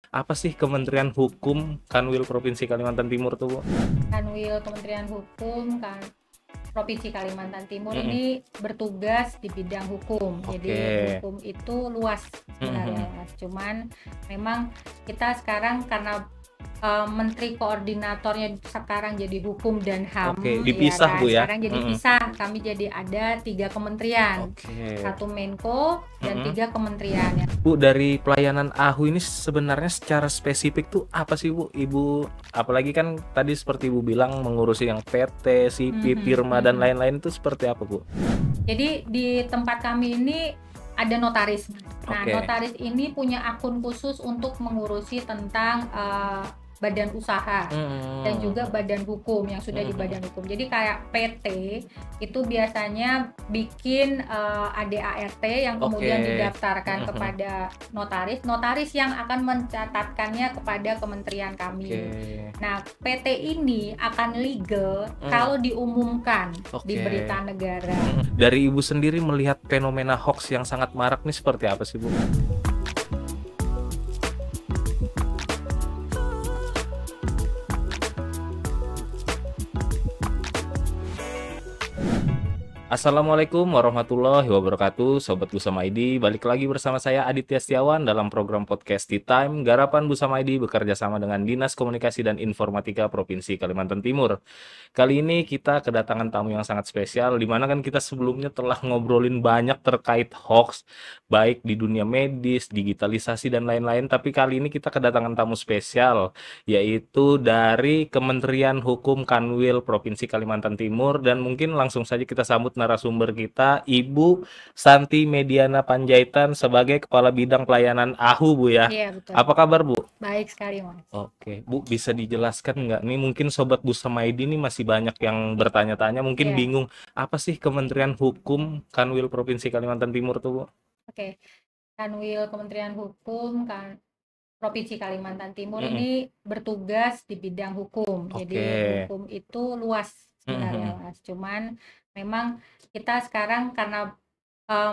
Apa sih Kementerian Hukum Kanwil Provinsi Kalimantan Timur tuh, Bu? Kanwil Kementerian Hukum kan Provinsi Kalimantan Timur Mhm. ini bertugas di bidang hukum. Jadi Oke. hukum itu luas Mhm sebenarnya, mhm. Mas. Cuman memang kita sekarang karena menteri koordinatornya sekarang jadi hukum dan Oke, HAM, ya dipisah, kan? Bu, ya? Sekarang jadi Mhm. pisah. Kami jadi ada 3 kementerian, Oke. 1 Menko dan Mhm. 3 kementerian. Bu, dari pelayanan AHU ini sebenarnya secara spesifik tuh apa sih, Bu? Ibu, apalagi kan tadi seperti Ibu bilang mengurusi yang PT, sipil, Mhm, firma, dan mhm. lain-lain itu seperti apa, Bu? Jadi di tempat kami ini ada notaris, Mas. Nah, Oke. notaris ini punya akun khusus untuk mengurusi tentang badan usaha dan juga Mhm. badan hukum yang sudah Mhm di mhm. badan hukum. Jadi kayak PT itu biasanya bikin ADART yang Oke. kemudian didaftarkan Mhm mhm. kepada notaris, notaris yang akan mencatatkannya kepada kementerian Oke. kami. Nah, PT ini akan legal Mhm. kalau diumumkan di Oke. berita negara. Dari Ibu sendiri melihat fenomena hoax yang sangat marak nih seperti apa sih, Bu? Assalamualaikum warahmatullahi wabarakatuh, Sobat Busama ID. Balik lagi bersama saya Aditya Setiawan dalam program podcast Tea Time. Garapan Busama ID bekerja sama dengan Dinas Komunikasi dan Informatika Provinsi Kalimantan Timur. Kali ini kita kedatangan tamu yang sangat spesial, di mana kan kita sebelumnya telah ngobrolin banyak terkait hoax, baik di dunia medis, digitalisasi, dan lain-lain. Tapi kali ini kita kedatangan tamu spesial, yaitu dari Kementerian Hukum Kanwil Provinsi Kalimantan Timur. Dan mungkin langsung saja kita sambut narasumber kita, Ibu Santi Mediana Panjaitan sebagai Kepala Bidang Pelayanan AHU, Bu, ya. Iya, betul. Apa kabar, Bu? Baik sekali, Mas. Oke, Bu, bisa dijelaskan nggak nih, mungkin Sobat Busamaidi ini masih banyak yang bertanya-tanya, mungkin Iya, bingung, apa sih Kementerian Hukum Kanwil Provinsi Kalimantan Timur tuh, Bu? oke. Kanwil Kementerian Hukum kan Provinsi Kalimantan Timur Mhm. ini bertugas di bidang hukum. Oke. Jadi hukum itu luas Mhm sebenarnya, mhm. Mas. Cuman memang kita sekarang karena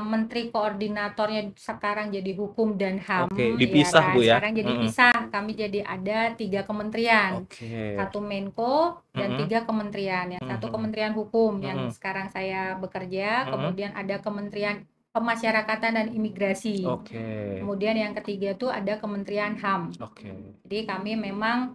menteri koordinatornya sekarang jadi hukum dan Oke, HAM, ya dipisah, Bu, kan? ya? Sekarang jadi Mhm. pisah. Kami jadi ada 3 kementerian, Oke. 1 Menko dan Mhm. 3 kementerian. Yang satu Mhm Kementerian Hukum yang mhm. sekarang saya bekerja, Mhm. kemudian ada Kementerian Pemasyarakatan dan Imigrasi. Oke. Kemudian yang ketiga itu ada Kementerian HAM. Oke. Jadi kami memang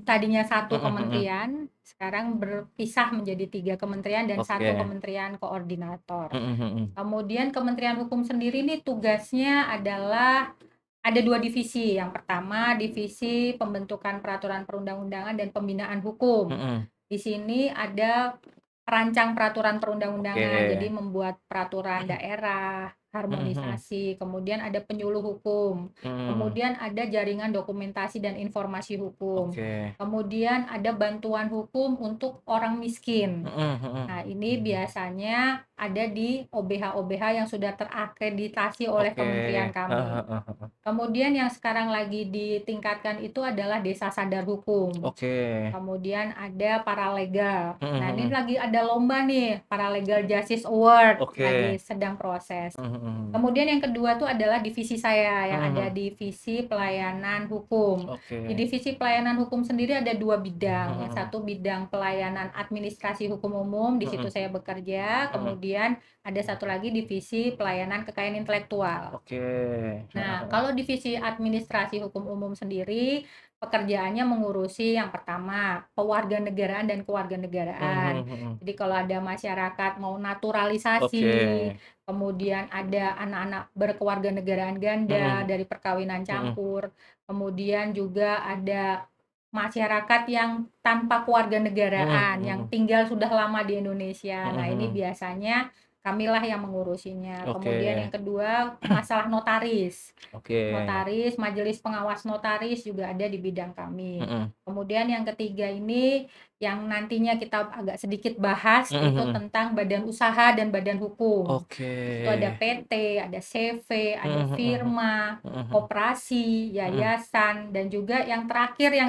tadinya satu Mhm mhm. kementerian, sekarang berpisah menjadi 3 kementerian dan satu Oke. kementerian koordinator. Mhm mhm. Kemudian Kementerian Hukum sendiri ini tugasnya adalah ada 2 divisi. Yang pertama divisi pembentukan peraturan perundang-undangan dan pembinaan hukum. Mhm. Di sini ada perancang peraturan Oke. perundang-undangan, jadi membuat peraturan daerah, Mhm mhm. harmonisasi, kemudian ada penyuluh hukum, Mhm. kemudian ada jaringan dokumentasi dan informasi hukum, Oke. kemudian ada bantuan hukum untuk orang miskin. Mhm mhm. Nah, ini biasanya ada di OBH-OBH yang sudah terakreditasi oleh Oke. kementerian Heeh kami. heeh heeh. Kemudian yang sekarang lagi ditingkatkan itu adalah desa sadar hukum. Oke. Kemudian ada paralegal. Mhm Nah, ini mhm. lagi ada lomba nih, Paralegal Justice Award, lagi Oke. sedang proses. Mhm mhm. Kemudian yang kedua tuh adalah divisi saya, yang Mhm ada mhm. divisi pelayanan hukum. Di Oke. divisi pelayanan hukum sendiri ada 2 bidang. Mhm Yang mhm. satu bidang pelayanan administrasi hukum umum, di situ Mhm saya bekerja. mhm. Kemudian ada satu lagi divisi pelayanan kekayaan intelektual. Oke. Heeh Nah, heeh. kalau divisi administrasi hukum umum sendiri, pekerjaannya mengurusi yang pertama, kewarganegaraan dan kewarganegaraan. Mhm mhm. Jadi kalau ada masyarakat mau naturalisasi, Oke. kemudian ada anak-anak berkewarganegaraan ganda Mhm dari perkawinan mhm. campur, kemudian juga ada masyarakat yang tanpa Mhm kewarganegaraan, yang mhm. tinggal sudah lama di Indonesia. Mhm Nah, ini mhm. biasanya kamilah yang mengurusinya. Oke. Kemudian yang kedua, masalah notaris. Oke. Notaris, majelis pengawas notaris juga ada di bidang kami. Mhm. Kemudian yang ketiga ini, yang nantinya kita agak sedikit bahas, Mhm itu mhm. tentang badan usaha dan badan hukum. Oke. Itu ada PT, ada CV, Mhm ada mhm mhm. firma, Mhm mhm. koperasi, Mhm. yayasan, dan juga yang terakhir yang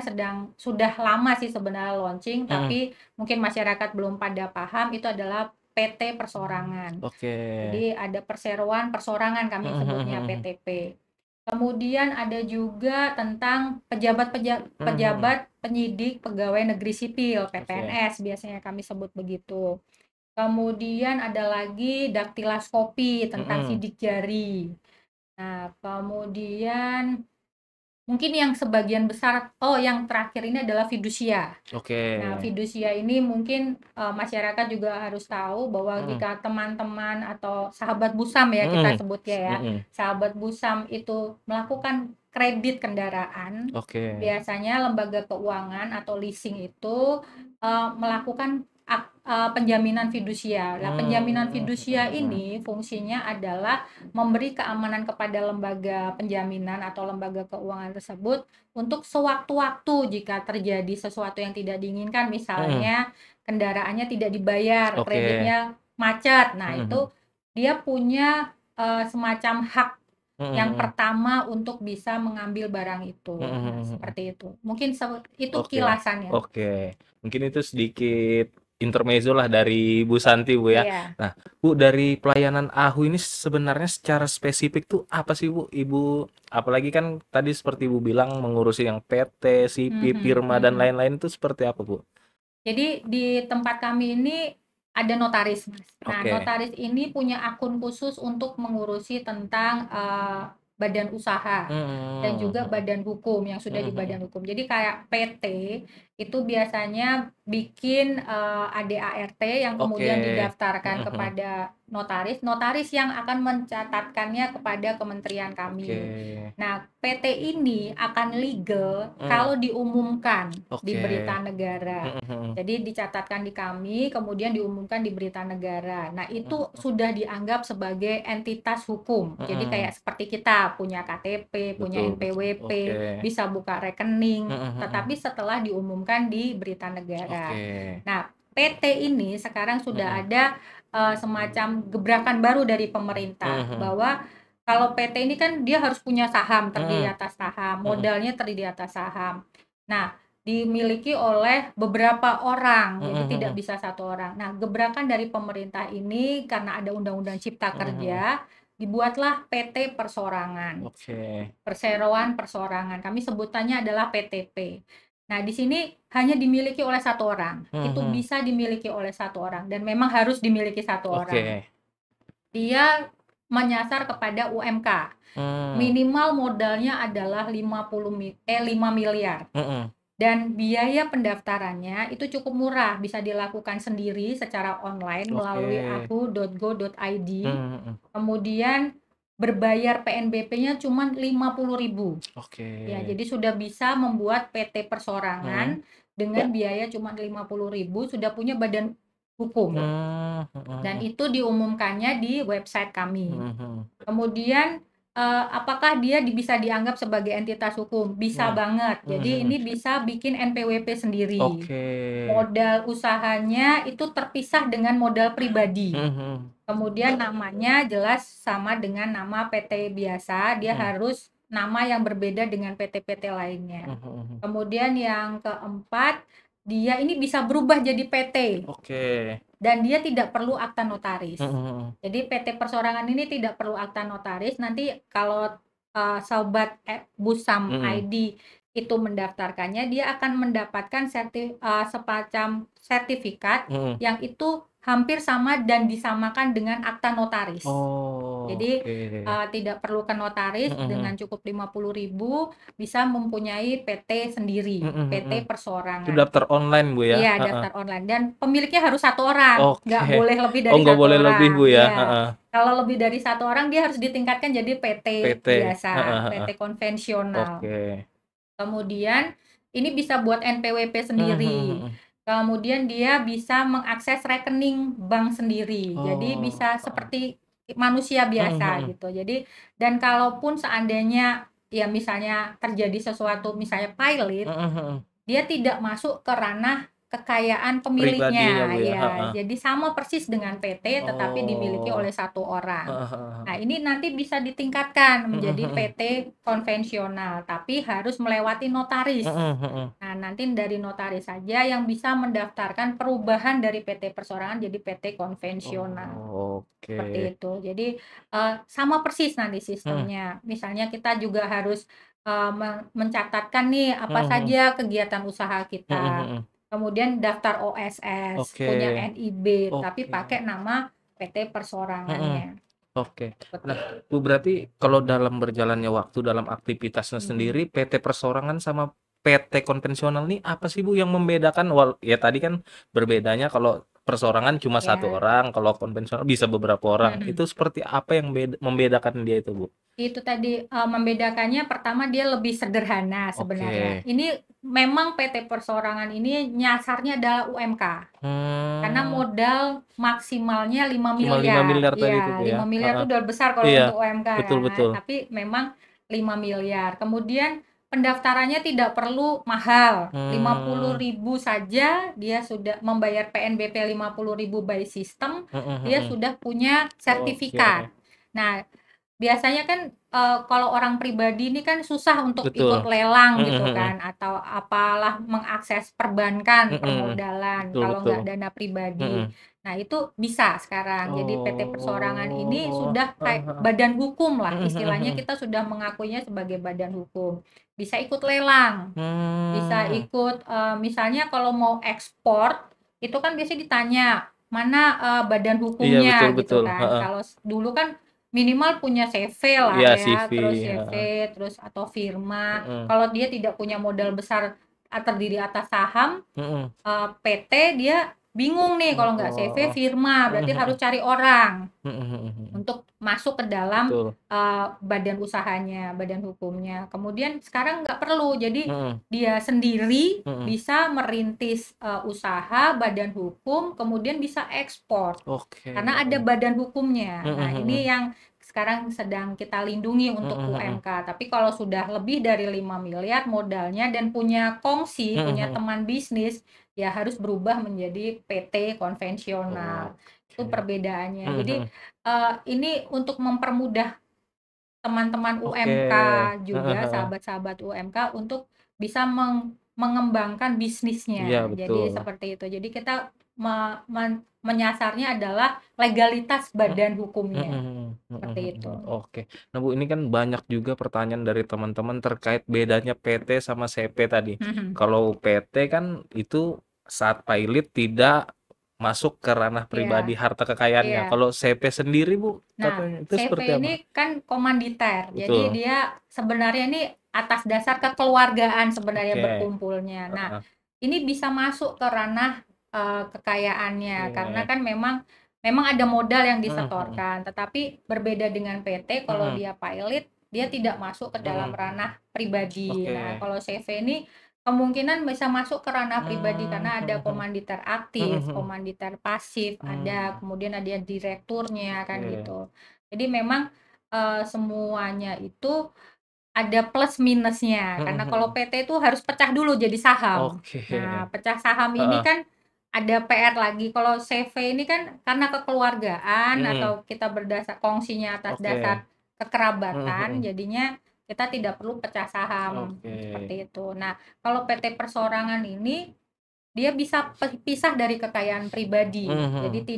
sudah lama sih sebenarnya launching, Mhm. tapi mungkin masyarakat belum pada paham, itu adalah PT Persorangan. Oke. Jadi ada perseroan persorangan kami Mhm mhm sebutnya mhm. PTP. Kemudian ada juga tentang Mhm. pejabat, penyidik, pegawai negeri sipil, Oke. PPNS biasanya kami sebut begitu. Kemudian ada lagi daktilaskopi tentang Mhm. sidik jari. Nah, kemudian mungkin yang sebagian besar, oh yang terakhir ini adalah fidusia. Oke. Nah, fidusia ini mungkin masyarakat juga harus tahu bahwa Mhm. jika teman-teman atau sahabat busam ya kita Mhm. sebutnya ya, Mhm. sahabat busam itu melakukan kredit kendaraan, Oke. biasanya lembaga keuangan atau leasing itu melakukan penjaminan fidusia. Nah, penjaminan Mmm, fidusia mhm mhm. ini fungsinya adalah memberi keamanan kepada lembaga penjaminan atau lembaga keuangan tersebut untuk sewaktu-waktu jika terjadi sesuatu yang tidak diinginkan, Mhm. misalnya kendaraannya tidak dibayar, Oke. kreditnya macet. Nah, Mhm itu mhm. dia punya semacam hak Mhm yang mhm. pertama untuk bisa mengambil barang itu. Mhm Nah, mhm mhm. seperti itu. Mungkin itu Oke, kilasannya. oke. Mungkin itu sedikit intermezzo lah dari Bu Santi, Bu, ya. Iya. Nah, Bu, dari pelayanan AHU ini sebenarnya secara spesifik tuh apa sih, Bu? Ibu apalagi kan tadi seperti Ibu bilang mengurusi yang PT, SIPI, Mhm, Pirma, dan mhm. lain-lain itu seperti apa, Bu? Jadi di tempat kami ini ada notaris, Mas. Nah, Oke. notaris ini punya akun khusus untuk mengurusi tentang badan usaha dan Mhm juga mhm. badan hukum yang sudah Mhm di mhm. badan hukum. Jadi kayak PT itu biasanya bikin ADART yang Oke. kemudian didaftarkan Mhm mhm. kepada notaris, notaris yang akan mencatatkannya kepada kementerian Oke. kami. Nah, PT ini akan legal Mmm, kalau diumumkan di oke. berita negara. Mhm mhm. Jadi dicatatkan di kami, kemudian diumumkan di berita negara. Nah, Mhm itu mhm. sudah dianggap sebagai entitas hukum. Jadi Mhm. kayak seperti kita punya KTP, punya Betul betul. NPWP, Oke. bisa buka rekening, Mhm tetapi mhm. setelah diumumkan di berita negara. Oke. Nah, PT ini sekarang sudah Mhm. ada semacam gebrakan baru dari pemerintah Mhm. bahwa kalau PT ini kan dia harus punya saham, terdiri Mhm. atas saham, Mhm. modalnya terdiri atas saham. Nah, dimiliki oleh beberapa orang, Mhm jadi tidak mhm. bisa satu orang. Nah, gebrakan dari pemerintah ini karena ada Undang-Undang Cipta Mhm mhm. Kerja, dibuatlah PT Persorangan, Oke. Perseroan Persorangan. Kami sebutannya adalah PTP. Nah, di sini hanya dimiliki oleh satu orang. Mhm Itu mhm. bisa dimiliki oleh satu orang dan memang harus dimiliki satu orang. Oke. Dia menyasar kepada UMK. Mmm. Minimal modalnya adalah 5 miliar. Mhm. Dan biaya pendaftarannya itu cukup murah, bisa dilakukan sendiri secara online Oke. melalui ahu.go.id. Mhm mhm. Kemudian berbayar PNBP-nya cuma 50.000. Oke. Ya, jadi sudah bisa membuat PT Mhm. Persorangan dengan biaya cuma 50.000, sudah punya badan hukum. Mmm, mhm Dan mhm. itu diumumkannya di website kami. Mhm mhm. Kemudian, apakah dia bisa dianggap sebagai entitas hukum? Bisa Mhm. banget. Mhm Jadi mhm. ini bisa bikin NPWP sendiri. Oke. Modal usahanya itu terpisah dengan modal pribadi. Mhm mhm. Kemudian namanya jelas sama dengan nama PT biasa, dia Mhm. harus nama yang berbeda dengan PT-PT lainnya. Mhm mhm. Kemudian yang keempat, dia ini bisa berubah jadi PT Oke. dan dia tidak perlu akta notaris. Mhm mhm. Jadi PT Persorangan ini tidak perlu akta notaris. Nanti kalau sobat Busam Mhm. ID itu mendaftarkannya, dia akan mendapatkan semacam sertifikat Mhm. yang itu hampir sama dan disamakan dengan akta notaris. Jadi Oke. tidak perlu ke notaris, Mhm dengan mhm. cukup 50.000 bisa mempunyai PT sendiri, Mhm mhm. PT Itu Persorangan. daftar online, Bu, ya? Iya, Heeh. daftar online dan pemiliknya harus satu orang, nggak Oke. boleh lebih Oh, dari nggak satu boleh lebih, orang. Bu, ya? Iya, Heeh. kalau lebih dari satu orang dia harus ditingkatkan jadi PT PT. Heeh biasa, heeh. PT konvensional. Oke. Kemudian ini bisa buat NPWP Mhm mhm sendiri. mhm. Kemudian dia bisa mengakses rekening bank sendiri. Jadi Oh, bisa heeh. seperti manusia Mhm biasa mhm. gitu. Jadi dan kalaupun seandainya ya misalnya terjadi sesuatu misalnya pilot, Mhm mhm. dia tidak masuk ke ranah kekayaan Pribadi ya, pemiliknya, Bu, ya? ya. Heeh. Jadi sama persis dengan PT tetapi dimiliki Oh. oleh satu orang. Heeh heeh Nah, heeh. ini nanti bisa ditingkatkan Mhm menjadi mhm. PT konvensional, tapi harus melewati notaris. Mhm mhm. Nah, nanti dari notaris saja yang bisa mendaftarkan perubahan dari PT persorangan jadi PT konvensional. Oh, Seperti oke. itu. Jadi, sama persis nanti Mhm. sistemnya. Misalnya kita juga harus, mencatatkan nih Mhm apa mhm. saja kegiatan usaha Mhm kita. mhm. Kemudian daftar OSS, Oke. punya NIB, tapi Oke. pakai nama PT Mhm. persorangannya. Oke. Seperti Nah, itu. Bu, berarti kalau dalam berjalannya waktu dalam aktivitasnya Mhm. sendiri, PT persorangan sama PT konvensional nih apa sih, Bu, yang membedakan? Ya tadi kan berbedanya kalau persorangan cuma satu Ya. orang, kalau konvensional bisa beberapa orang. Mhm. Itu seperti apa yang membedakan dia itu, Bu? Itu tadi, membedakannya pertama dia lebih sederhana sebenarnya. Oke. Ini memang PT persorangan ini nyasarnya adalah UMK. Karena Hmm, modal maksimalnya lima cuma 5 miliar. miliar tadi itu, Iya, Bu, ya? 5 miliar Heeh. itu udah besar kalau Iya, untuk UMK betul kan, betul. tapi memang 5 miliar. Kemudian pendaftarannya tidak perlu mahal, Hmm. 50.000 saja dia sudah membayar PNBP 50.000 by sistem, Mhm dia mhm. sudah punya sertifikat. Oke, Nah, biasanya kan, kalau orang pribadi ini kan susah untuk ikut betul. lelang Mhm gitu mhm. kan, atau apalah mengakses perbankan, Mhm. permodalan, Betul kalau betul. nggak dana pribadi. Mhm. Nah, itu bisa sekarang. Jadi PT Persorangan ini Oh. sudah Heeh kayak heeh. badan hukum lah, Mhm mhm istilahnya mhm. kita sudah mengakuinya sebagai badan hukum. Bisa ikut lelang, bisa Mmm. ikut, misalnya kalau mau ekspor, itu kan biasanya ditanya, "Mana, badan Iya, betul hukumnya?" Gitu betul. kan. Heeh. Kalau dulu kan minimal punya CV lah Iya, ya, CV, terus CV, heeh. terus atau firma. Mhm. Kalau dia tidak punya modal besar, terdiri atas saham, Mhm. PT dia bingung nih kalau nggak CV, Oh. firma, Mhm berarti harus mhm. cari orang Mhm mhm mhm. untuk masuk ke dalam, Betul. badan usahanya, badan hukumnya. Kemudian sekarang nggak perlu, jadi Mhm. dia sendiri Mhm. bisa merintis, usaha, badan hukum, kemudian bisa ekspor, Oke. karena ada badan hukumnya. Mhm Nah, ini mhm. yang sekarang sedang kita lindungi untuk Mhm mhm. UMK. Tapi kalau sudah lebih dari 5 miliar modalnya dan punya kongsi, Mhm punya mhm. teman bisnis, ya harus berubah menjadi PT konvensional. Itu Oke. perbedaannya. Mhm Jadi, mhm. ini untuk mempermudah teman-teman Oke. UMK Heeh juga, heeh. sahabat-sahabat UMK untuk bisa mengembangkan Iya, bisnisnya. Jadi betul. seperti itu. Jadi kita menyasarnya adalah legalitas Mhm. badan Mhm hukumnya, mhm. Mhm seperti itu. mhm. Oke. Nah, Bu, ini kan banyak juga pertanyaan dari teman-teman terkait bedanya PT sama CP tadi. Mhm. Kalau PT kan itu saat pilot tidak masuk ke ranah pribadi Iya, harta kekayaannya. iya. Kalau CP sendiri, Bu, Nah, katanya itu CV seperti apa? ini kan komanditer. Jadi Betul. dia sebenarnya ini atas dasar kekeluargaan sebenarnya Oke. berkumpulnya. Nah, Heeh. ini bisa masuk ke ranah, kekayaannya karena Oke. kan memang ada modal yang Mhm mhm. disetorkan, tetapi berbeda dengan PT kalau Mhm. dia pilot, dia tidak masuk ke dalam Mhm. ranah pribadi. Nah, Oke. kalau CV ini kemungkinan bisa masuk ke ranah pribadi Mmm, karena ada mhm mhm. komanditer Mhm aktif, mhm. komanditer pasif ada, Mmm. kemudian ada direkturnya kan Oke. gitu. Jadi memang, semuanya itu ada plus minusnya, Mhm karena kalau mhm. PT itu harus pecah dulu jadi saham. Oke. Nah, pecah saham ini Heeh. kan ada PR lagi, kalau CV ini kan karena kekeluargaan Mhm. atau kita kongsinya atas dasar Oke. Mhm kekerabatan, mhm. jadinya kita tidak perlu pecah saham, Oke. seperti itu. Nah, kalau PT persorangan ini dia bisa pisah dari kekayaan Mhm pribadi. Jadi mhm.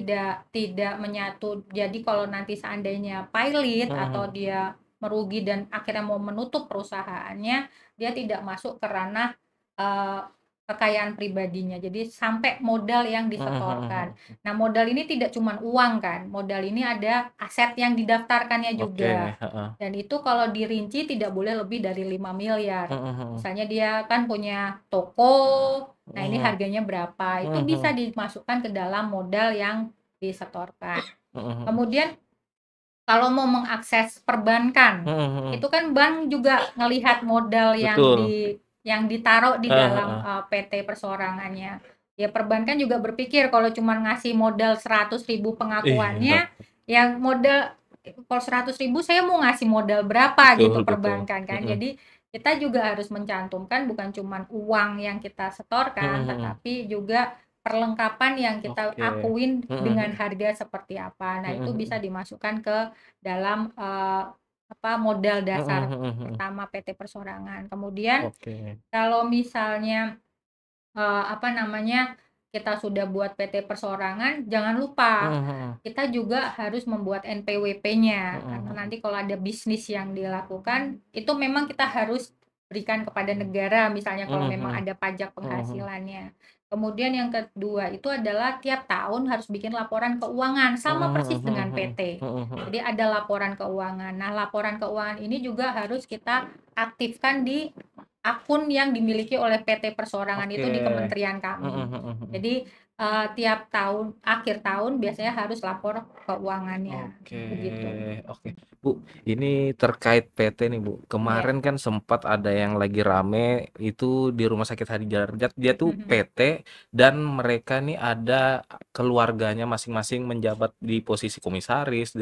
tidak menyatu. Jadi kalau nanti seandainya pilot Mhm atau mhm. dia merugi dan akhirnya mau menutup perusahaannya, dia tidak masuk ke ranah, eee, kekayaan pribadinya. Jadi sampai modal yang Mhm disetorkan. mhm. Nah, modal ini tidak cuma uang kan, modal ini ada aset yang didaftarkannya juga. Oke, heeh. Dan itu kalau dirinci tidak boleh lebih dari 5 miliar. Mhm mhm. Misalnya dia kan punya toko. Nah, ini Mhm. harganya berapa, itu Mhm bisa mhm. dimasukkan ke dalam modal yang disetorkan. Mhm mhm. Kemudian kalau mau mengakses perbankan, Mhm mhm. itu kan bank juga ngelihat modal Betul. yang ditaruh di Heeh dalam, heeh. PT persorangannya. Ya perbankan juga berpikir kalau cuma ngasih modal 100.000 Iya. pengakuannya, ya modal kalau 100.000 saya mau ngasih modal berapa gitu Betul betul. perbankan kan. Mhm. Jadi kita juga harus mencantumkan bukan cuman uang yang kita Mhm setorkan, mhm. tetapi juga perlengkapan yang kita Oke. akuin Mhm dengan mhm. harga seperti apa. Nah, Mhm itu bisa mhm. dimasukkan ke dalam, apa, modal Mhm dasar mhm mhm. pertama PT Persorangan. Kemudian Oke. kalau misalnya, apa namanya, kita sudah buat PT Perseorangan, jangan Mhm lupa mhm. kita juga harus membuat NPWP-nya, Mhm karena mhm. nanti kalau ada bisnis yang dilakukan, itu memang kita harus berikan kepada negara, misalnya kalau Mhm memang mhm. ada pajak Mhm mhm. penghasilannya. Kemudian yang kedua itu adalah tiap tahun harus bikin laporan keuangan, sama Mhm persis mhm dengan mhm. PT. Mhm mhm. Jadi ada laporan keuangan. Nah, laporan keuangan ini juga harus kita aktifkan di akun yang dimiliki oleh PT Perseorangan Oke. itu di kementerian Mhm kami. mhm mhm. Jadi, tiap tahun akhir tahun biasanya harus lapor keuangannya, Oke, begitu. oke. Bu, ini terkait PT nih, Bu. Iya. Kemarin kan sempat ada yang lagi rame itu di Rumah Sakit Hadi Darjat, dia tuh Mhm. PT dan mereka nih ada keluarganya masing-masing menjabat di posisi komisaris,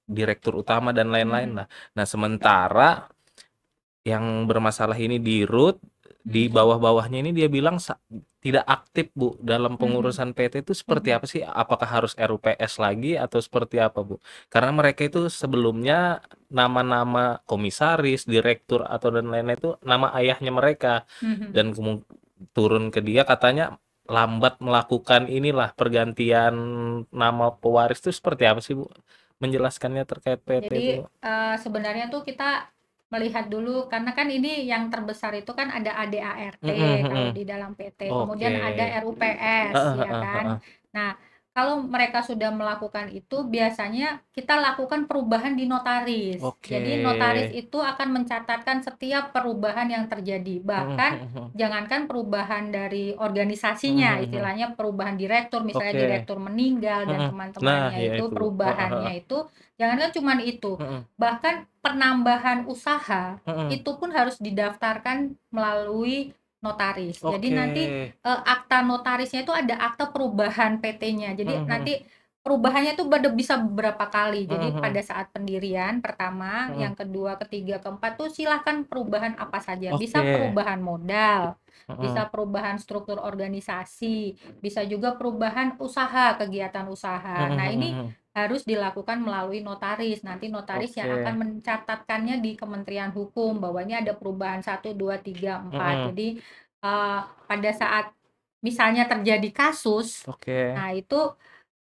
direktur utama dan lain-lain Mhm. lah. Nah, sementara yang bermasalah ini di root, di Mhm. bawah-bawahnya ini dia bilang tidak aktif, Bu, dalam Mhm. pengurusan PT itu seperti Mhm. apa sih? Apakah harus RUPS lagi atau seperti apa, Bu? Karena mereka itu sebelumnya nama-nama komisaris, direktur atau dan lain-lain itu nama ayahnya mereka Mhm. dan turun ke dia katanya lambat melakukan inilah pergantian nama pewaris itu seperti apa sih, Bu? Menjelaskannya terkait PT Jadi, itu. sebenarnya tuh kita melihat dulu karena kan ini yang terbesar itu kan ada ADART Mhm kalau mhm. di dalam PT, Oke. kemudian ada RUPS Heeh ya heeh kan. heeh. Nah, kalau mereka sudah melakukan itu biasanya kita lakukan perubahan di notaris. Oke. Jadi notaris itu akan mencatatkan setiap perubahan yang terjadi. Mhm Bahkan mhm mhm. jangankan perubahan dari Mhm organisasinya, mhm mhm. istilahnya perubahan direktur, misalnya Oke. direktur meninggal dan Mhm. Nah, teman-temannya ya itu itu. Heeh heeh. perubahannya itu jangankan cuman itu, Mhm. bahkan penambahan usaha Mhm. itu pun harus didaftarkan melalui notaris. Jadi Oke. nanti, akta notarisnya itu ada akta perubahan PT-nya. Mhm Jadi mhm. nanti perubahannya itu bisa beberapa kali. Mhm Jadi pada mhm. saat pendirian pertama, yang Mhm. kedua, ketiga, keempat tuh silahkan perubahan apa saja. Bisa Oke. perubahan modal, Heeh. bisa perubahan struktur organisasi, bisa juga perubahan usaha, kegiatan usaha. Mhm Nah, mhm ini mhm. harus dilakukan melalui notaris. Nanti notaris yang akan Oke. mencatatkannya di Kementerian Hukum bahwa ini ada perubahan 1, 2, 3, 4. Mhm. Jadi, pada saat misalnya terjadi kasus, Oke. nah itu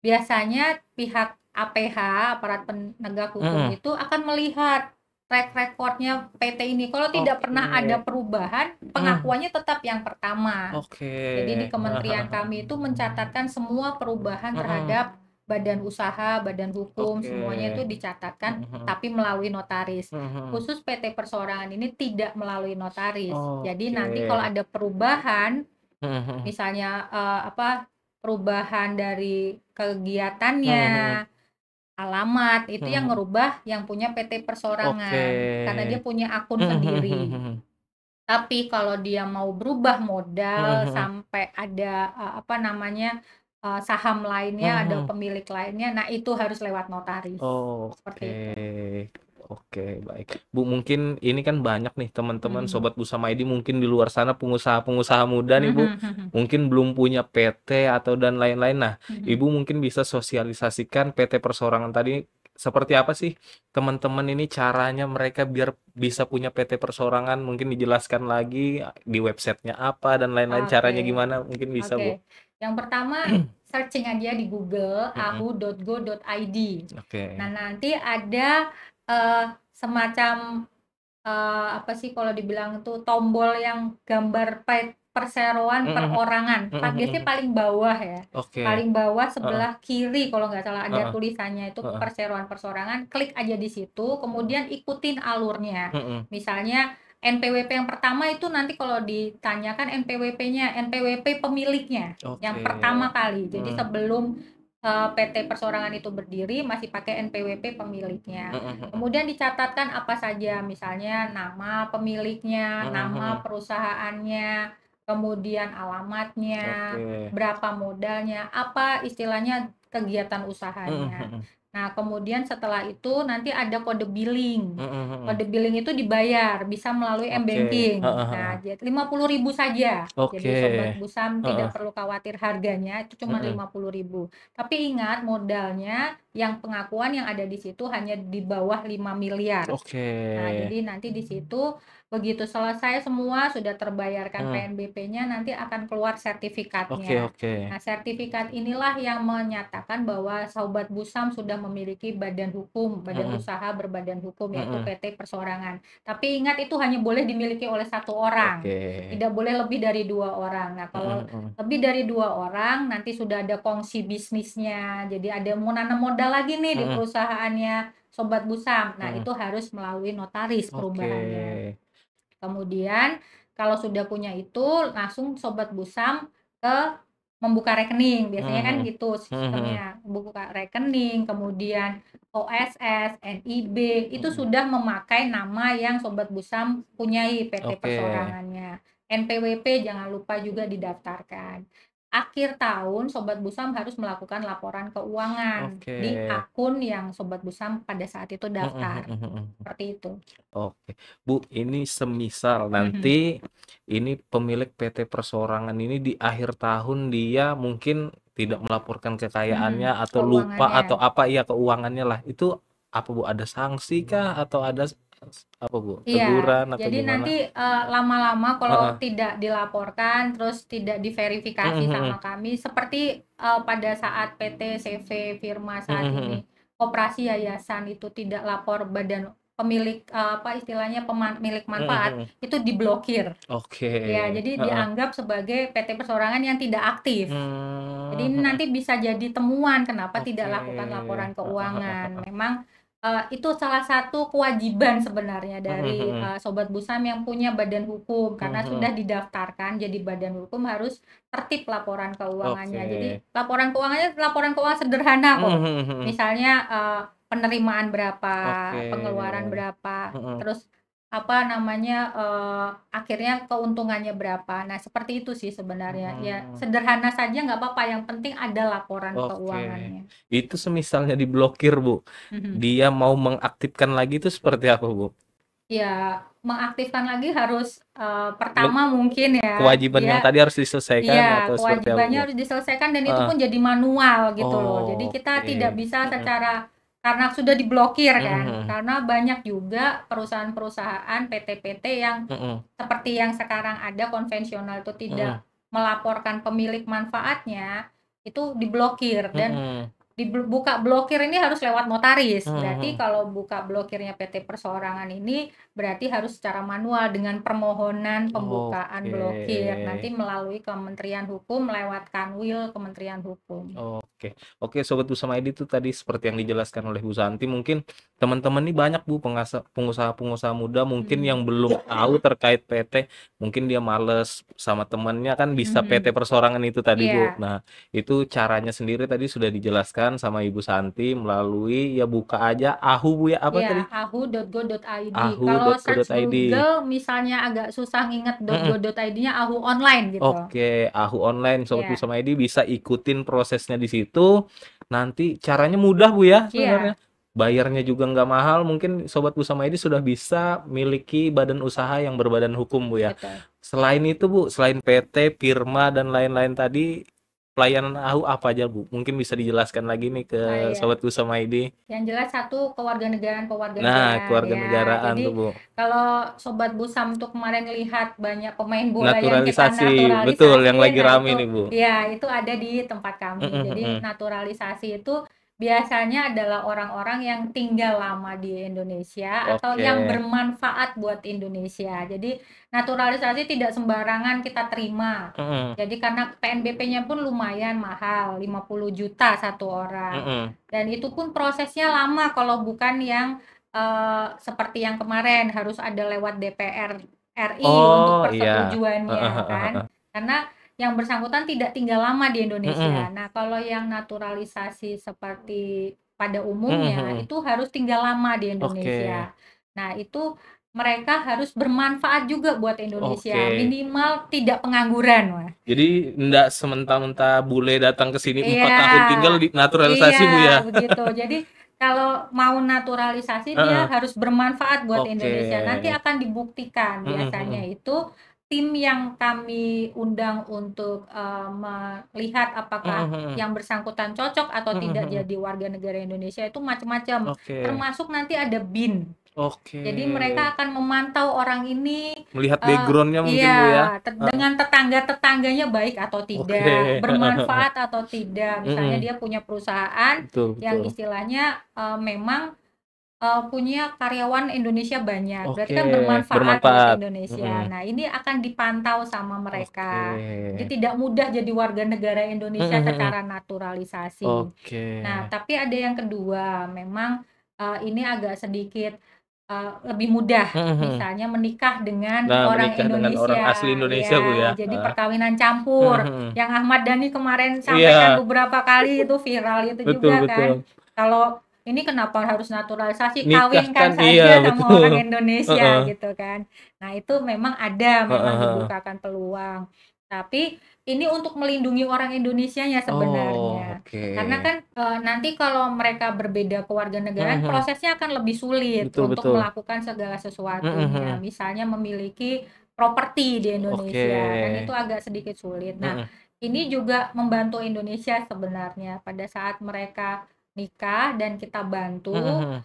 biasanya pihak APH, aparat penegak hukum Mhm. itu akan melihat track record-nya PT ini. Kalau tidak pernah ada Oke. perubahan, Mhm. pengakuannya tetap yang pertama. Oke. Jadi di Heeh kementerian heeh heeh. kami itu mencatatkan semua perubahan Mhm. terhadap badan usaha, badan hukum, Oke. semuanya itu dicatatkan Mhm mhm. tapi melalui notaris. Mhm mhm. Khusus PT Perseorangan ini tidak melalui notaris. Jadi nanti kalau Oke. ada perubahan, Mhm mhm. misalnya, apa, perubahan dari Mhm kegiatannya, mhm. alamat, itu Mhm yang mhm. ngerubah yang punya PT Oke. Perseorangan, karena dia punya akun Mhm mhm mhm sendiri. mhm. Tapi kalau dia mau berubah Mhm modal mhm. sampai ada, apa namanya, saham Mhm lainnya, ada mhm. pemilik lainnya, nah itu harus lewat notaris, Oke, seperti itu. oke, baik. Bu, mungkin ini kan banyak nih teman-teman Mhm. Sobat Busama ID mungkin di luar sana pengusaha-pengusaha muda nih, Bu, Mhm mhm. mungkin belum punya PT atau dan lain-lain. Nah, Mhm. Ibu mungkin bisa sosialisasikan PT Perseorangan tadi seperti apa sih teman-teman ini caranya mereka biar bisa punya PT Perseorangan, mungkin dijelaskan lagi di websitenya apa dan lain-lain, caranya Oke. gimana mungkin bisa, Bu? Oke, yang pertama searching aja di Google Mhm. ahu.go.id. Nah, Oke. nanti ada semacam apa sih kalau dibilang tuh tombol yang gambar perseroan Mhm mhm. perorangan. Mhm Biasanya mhm. paling bawah ya. Oke. Paling bawah Heeh sebelah kiri kalau nggak salah ada heeh tulisannya itu heeh. perseroan persorangan. Klik aja di situ, kemudian ikutin alurnya. Mhm. Misalnya NPWP yang pertama itu nanti kalau ditanyakan NPWP-nya, NPWP pemiliknya yang Oke. pertama kali. Jadi Mhm. sebelum PT Persorangan itu berdiri masih pakai NPWP pemiliknya. Mhm mhm. Kemudian dicatatkan apa saja, misalnya nama pemiliknya, Mhm nama mhm. perusahaannya, kemudian alamatnya, Oke. berapa modalnya, apa istilahnya kegiatan Mhm usahanya. mhm. Nah, kemudian setelah itu nanti ada kode billing. Mhm mhm. Kode billing itu dibayar, bisa melalui Oke. m-banking. Heeh Nah, heeh. 50.000 saja. Oke. Jadi Sobat Busam Heeh. tidak perlu khawatir harganya, itu cuma Mhm. 50.000. Tapi ingat modalnya yang pengakuan yang ada di situ hanya di bawah 5 miliar. Oke. Nah, jadi nanti di situ begitu selesai semua sudah terbayarkan Mhm. PNBP-nya, nanti akan keluar Oke sertifikatnya. oke. Nah, sertifikat inilah yang menyatakan bahwa Sobat Busam sudah memiliki badan hukum, badan Mhm. usaha berbadan hukum, yaitu Mhm. PT Perseorangan. Tapi ingat itu hanya boleh dimiliki oleh satu orang, Oke. tidak boleh lebih dari 2 orang. Nah, Mhm kalau mhm. lebih dari 2 orang, nanti sudah ada kongsi bisnisnya, jadi ada mau nanam modal lagi nih di Mhm. perusahaannya Sobat Busam. Nah, Mhm. itu harus melalui notaris Oke. perubahannya. Kemudian kalau sudah punya itu, langsung Sobat Busam ke membuka rekening, Mhm biasanya kan mhm. gitu Mhm mhm. sistemnya. Buka rekening, kemudian OSS, NIB, itu Mhm. sudah memakai nama yang Sobat Busam punyai, PT Oke. Perseorangannya. NPWP jangan lupa juga didaftarkan. Akhir tahun Sobat Busam harus melakukan laporan keuangan Oke. di akun yang Sobat Busam pada saat itu Mhm daftar, mhm mhm. seperti itu. Oke. Bu, ini semisal Mhm. nanti ini pemilik PT Perseorangan ini di akhir tahun dia mungkin tidak melaporkan kekayaannya atau lupa Keuangannya. atau apa ya keuangannya lah. Itu apa Bu? Ada sanksi kah atau ada apa Bu? Iya, Teguran atau jadi gimana? nanti, lama-lama kalau Heeh. tidak dilaporkan, terus tidak Mhm diverifikasi mhm. sama kami, seperti, pada saat PT CV Firma Mhm saat mhm. ini, koperasi yayasan itu tidak lapor badan pemilik, apa istilahnya, pemilik Mhm manfaat, mhm. itu diblokir. Oke. Ya, jadi Heeh. dianggap sebagai PT Perseorangan yang tidak aktif. Jadi ini Mhm. nanti bisa jadi temuan kenapa tidak Oke. lakukan laporan Heeh heeh keuangan. heeh. Memang itu salah satu kewajiban sebenarnya Mhm dari mhm. Sobat Busam yang punya badan hukum Mhm karena mhm. sudah didaftarkan jadi badan hukum harus tertib laporan keuangannya. Jadi Oke. laporan keuangan sederhana Mhm kok. mhm mhm. Misalnya penerimaan berapa, Oke. pengeluaran berapa, Mhm. terus apa namanya, akhirnya keuntungannya berapa. Nah, seperti itu sih sebenarnya. Ya, Mhm. sederhana saja nggak apa-apa, yang penting ada laporan Oke. keuangannya. Itu semisalnya diblokir, Bu, Mhm. dia mau mengaktifkan lagi itu seperti apa, Bu? Ya, mengaktifkan lagi harus, Men pertama mungkin ya, kewajiban yang dia tadi harus diselesaikan iya, atau seperti apa, kewajibannya Bu? harus diselesaikan dan itu Heeh. pun jadi manual gitu loh. Jadi kita tidak Oke. bisa Mhm. secara karena sudah diblokir Mhm kan, mhm. karena banyak juga perusahaan-perusahaan, PT-PT yang Mhm. seperti yang sekarang ada konvensional itu Mhm. tidak melaporkan pemilik manfaatnya, itu diblokir dan Mhm. buka blokir ini harus lewat notaris. Mhm Berarti mhm. kalau buka blokirnya PT Perseorangan ini berarti harus secara manual dengan permohonan pembukaan Oke. blokir, nanti melalui Kementerian Hukum lewat Kanwil Kementerian Hukum. Oke. Oke, Sobat Busama ID itu tadi seperti yang dijelaskan oleh Bu Santi, mungkin teman-teman nih banyak Bu pengusaha-pengusaha muda mungkin Mhm. yang belum tahu terkait PT, mungkin dia males sama temannya kan bisa PT Mhm. Perseorangan itu tadi Bu. Iya. Nah, itu caranya sendiri tadi sudah dijelaskan sama Ibu Santi melalui ya buka aja AHU Bu ya, apa Iya, tadi? ahu.go.id. Kalau search ahu.co.id. Google misalnya agak susah nginget Mhm. .go.id-nya Ahu Online gitu. Oke, AHU online Sobat Iya. Busama ID bisa ikutin prosesnya di situ. Nanti caranya mudah Bu ya sebenarnya. Iya, Bayarnya juga nggak mahal. Mungkin Sobat Busama ID sudah bisa miliki badan usaha yang berbadan hukum Bu ya. betul. Selain itu Bu, selain PT, Firma dan lain-lain tadi, pelayanan AHU apa aja Bu? Mungkin bisa dijelaskan lagi nih ke Ah, iya. Sobat Busama ID. Yang jelas satu Nah, kewarganegaraan ya. kewarganegaraan tuh Jadi Bu. kalau Sobat Busam tuh kemarin lihat banyak pemain bola yang kita Naturalisasi, betul yang naturalisasi, lagi nah rame itu nih Bu. ya itu ada di tempat Mhm kami. Jadi mhm. naturalisasi itu biasanya adalah orang-orang yang tinggal lama di Indonesia atau Oke. yang bermanfaat buat Indonesia. Jadi naturalisasi tidak sembarangan kita terima. Mhm. Jadi karena PNBP-nya pun lumayan mahal, 50 juta satu orang. Mhm. Dan itu pun prosesnya lama kalau bukan yang seperti yang kemarin harus ada lewat DPR RI untuk Oh, iya. Heeh persetujuannya heeh kan. heeh. Karena yang bersangkutan tidak tinggal lama di Indonesia. Mhm. Nah, kalau yang naturalisasi seperti pada Mhm umumnya mhm. itu harus tinggal lama di Oke. Indonesia. Nah, itu mereka harus bermanfaat juga buat Indonesia, Oke. minimal tidak pengangguran, Mas. Jadi ndak sementa-menta bule datang ke sini 4 tahun tinggal Iya, di iya naturalisasi, Bu, ya? begitu. Jadi kalau mau naturalisasi dia Heeh. harus bermanfaat buat Oke. Indonesia. Nanti akan dibuktikan. Mhm Biasanya mhm. itu tim yang kami undang untuk melihat apakah Mhm mhm. yang bersangkutan cocok atau Mhm tidak mhm. jadi warga negara Indonesia itu macam-macam. Oke. Termasuk nanti ada BIN. Oke. Jadi mereka akan memantau orang ini, Melihat background-nya mungkin, Bu, ya? iya, Heeh. dengan tetangga-tetangganya baik atau Oke. tidak, Heeh heeh. bermanfaat atau tidak. Misalnya Mhm. dia punya perusahaan Betul yang betul. istilahnya memang punya karyawan Indonesia banyak, berarti Oke, kan bermanfaat buat bermanfaat. Indonesia. Mhm. Nah, ini akan dipantau sama Oke. mereka. Jadi tidak mudah jadi warga negara Indonesia Mhm mhm. secara naturalisasi. Oke. Nah, tapi ada yang kedua, memang ini agak sedikit lebih mudah, Mhm mhm. misalnya menikah dengan Nah, orang menikah dengan orang asli Indonesia, Indonesia, Bu, ya. ya? Jadi Heeh. perkawinan Mhm campur, mhm. yang Ahmad Dhani kemarin sampaikan Iya. beberapa kali itu viral itu Betul juga kan. betul. Kalau ini kenapa harus naturalisasi, Nikahkan kawinkan iya, saja sama betul. orang Indonesia Heeh. gitu kan. Nah, itu memang ada, Heeh memang heeh. dibukakan peluang. Tapi ini untuk melindungi orang Indonesianya Oh, sebenarnya. Karena oke. kan nanti kalau mereka berbeda Mhm kewarganegaraan mhm. prosesnya akan lebih sulit Betul untuk betul. melakukan segala Mhm sesuatunya. mhm. Misalnya memiliki properti di Oke. Indonesia, kan itu agak sedikit sulit. Nah, Mhm. ini juga membantu Indonesia sebenarnya pada saat mereka nikah dan kita Mhm bantu mhm.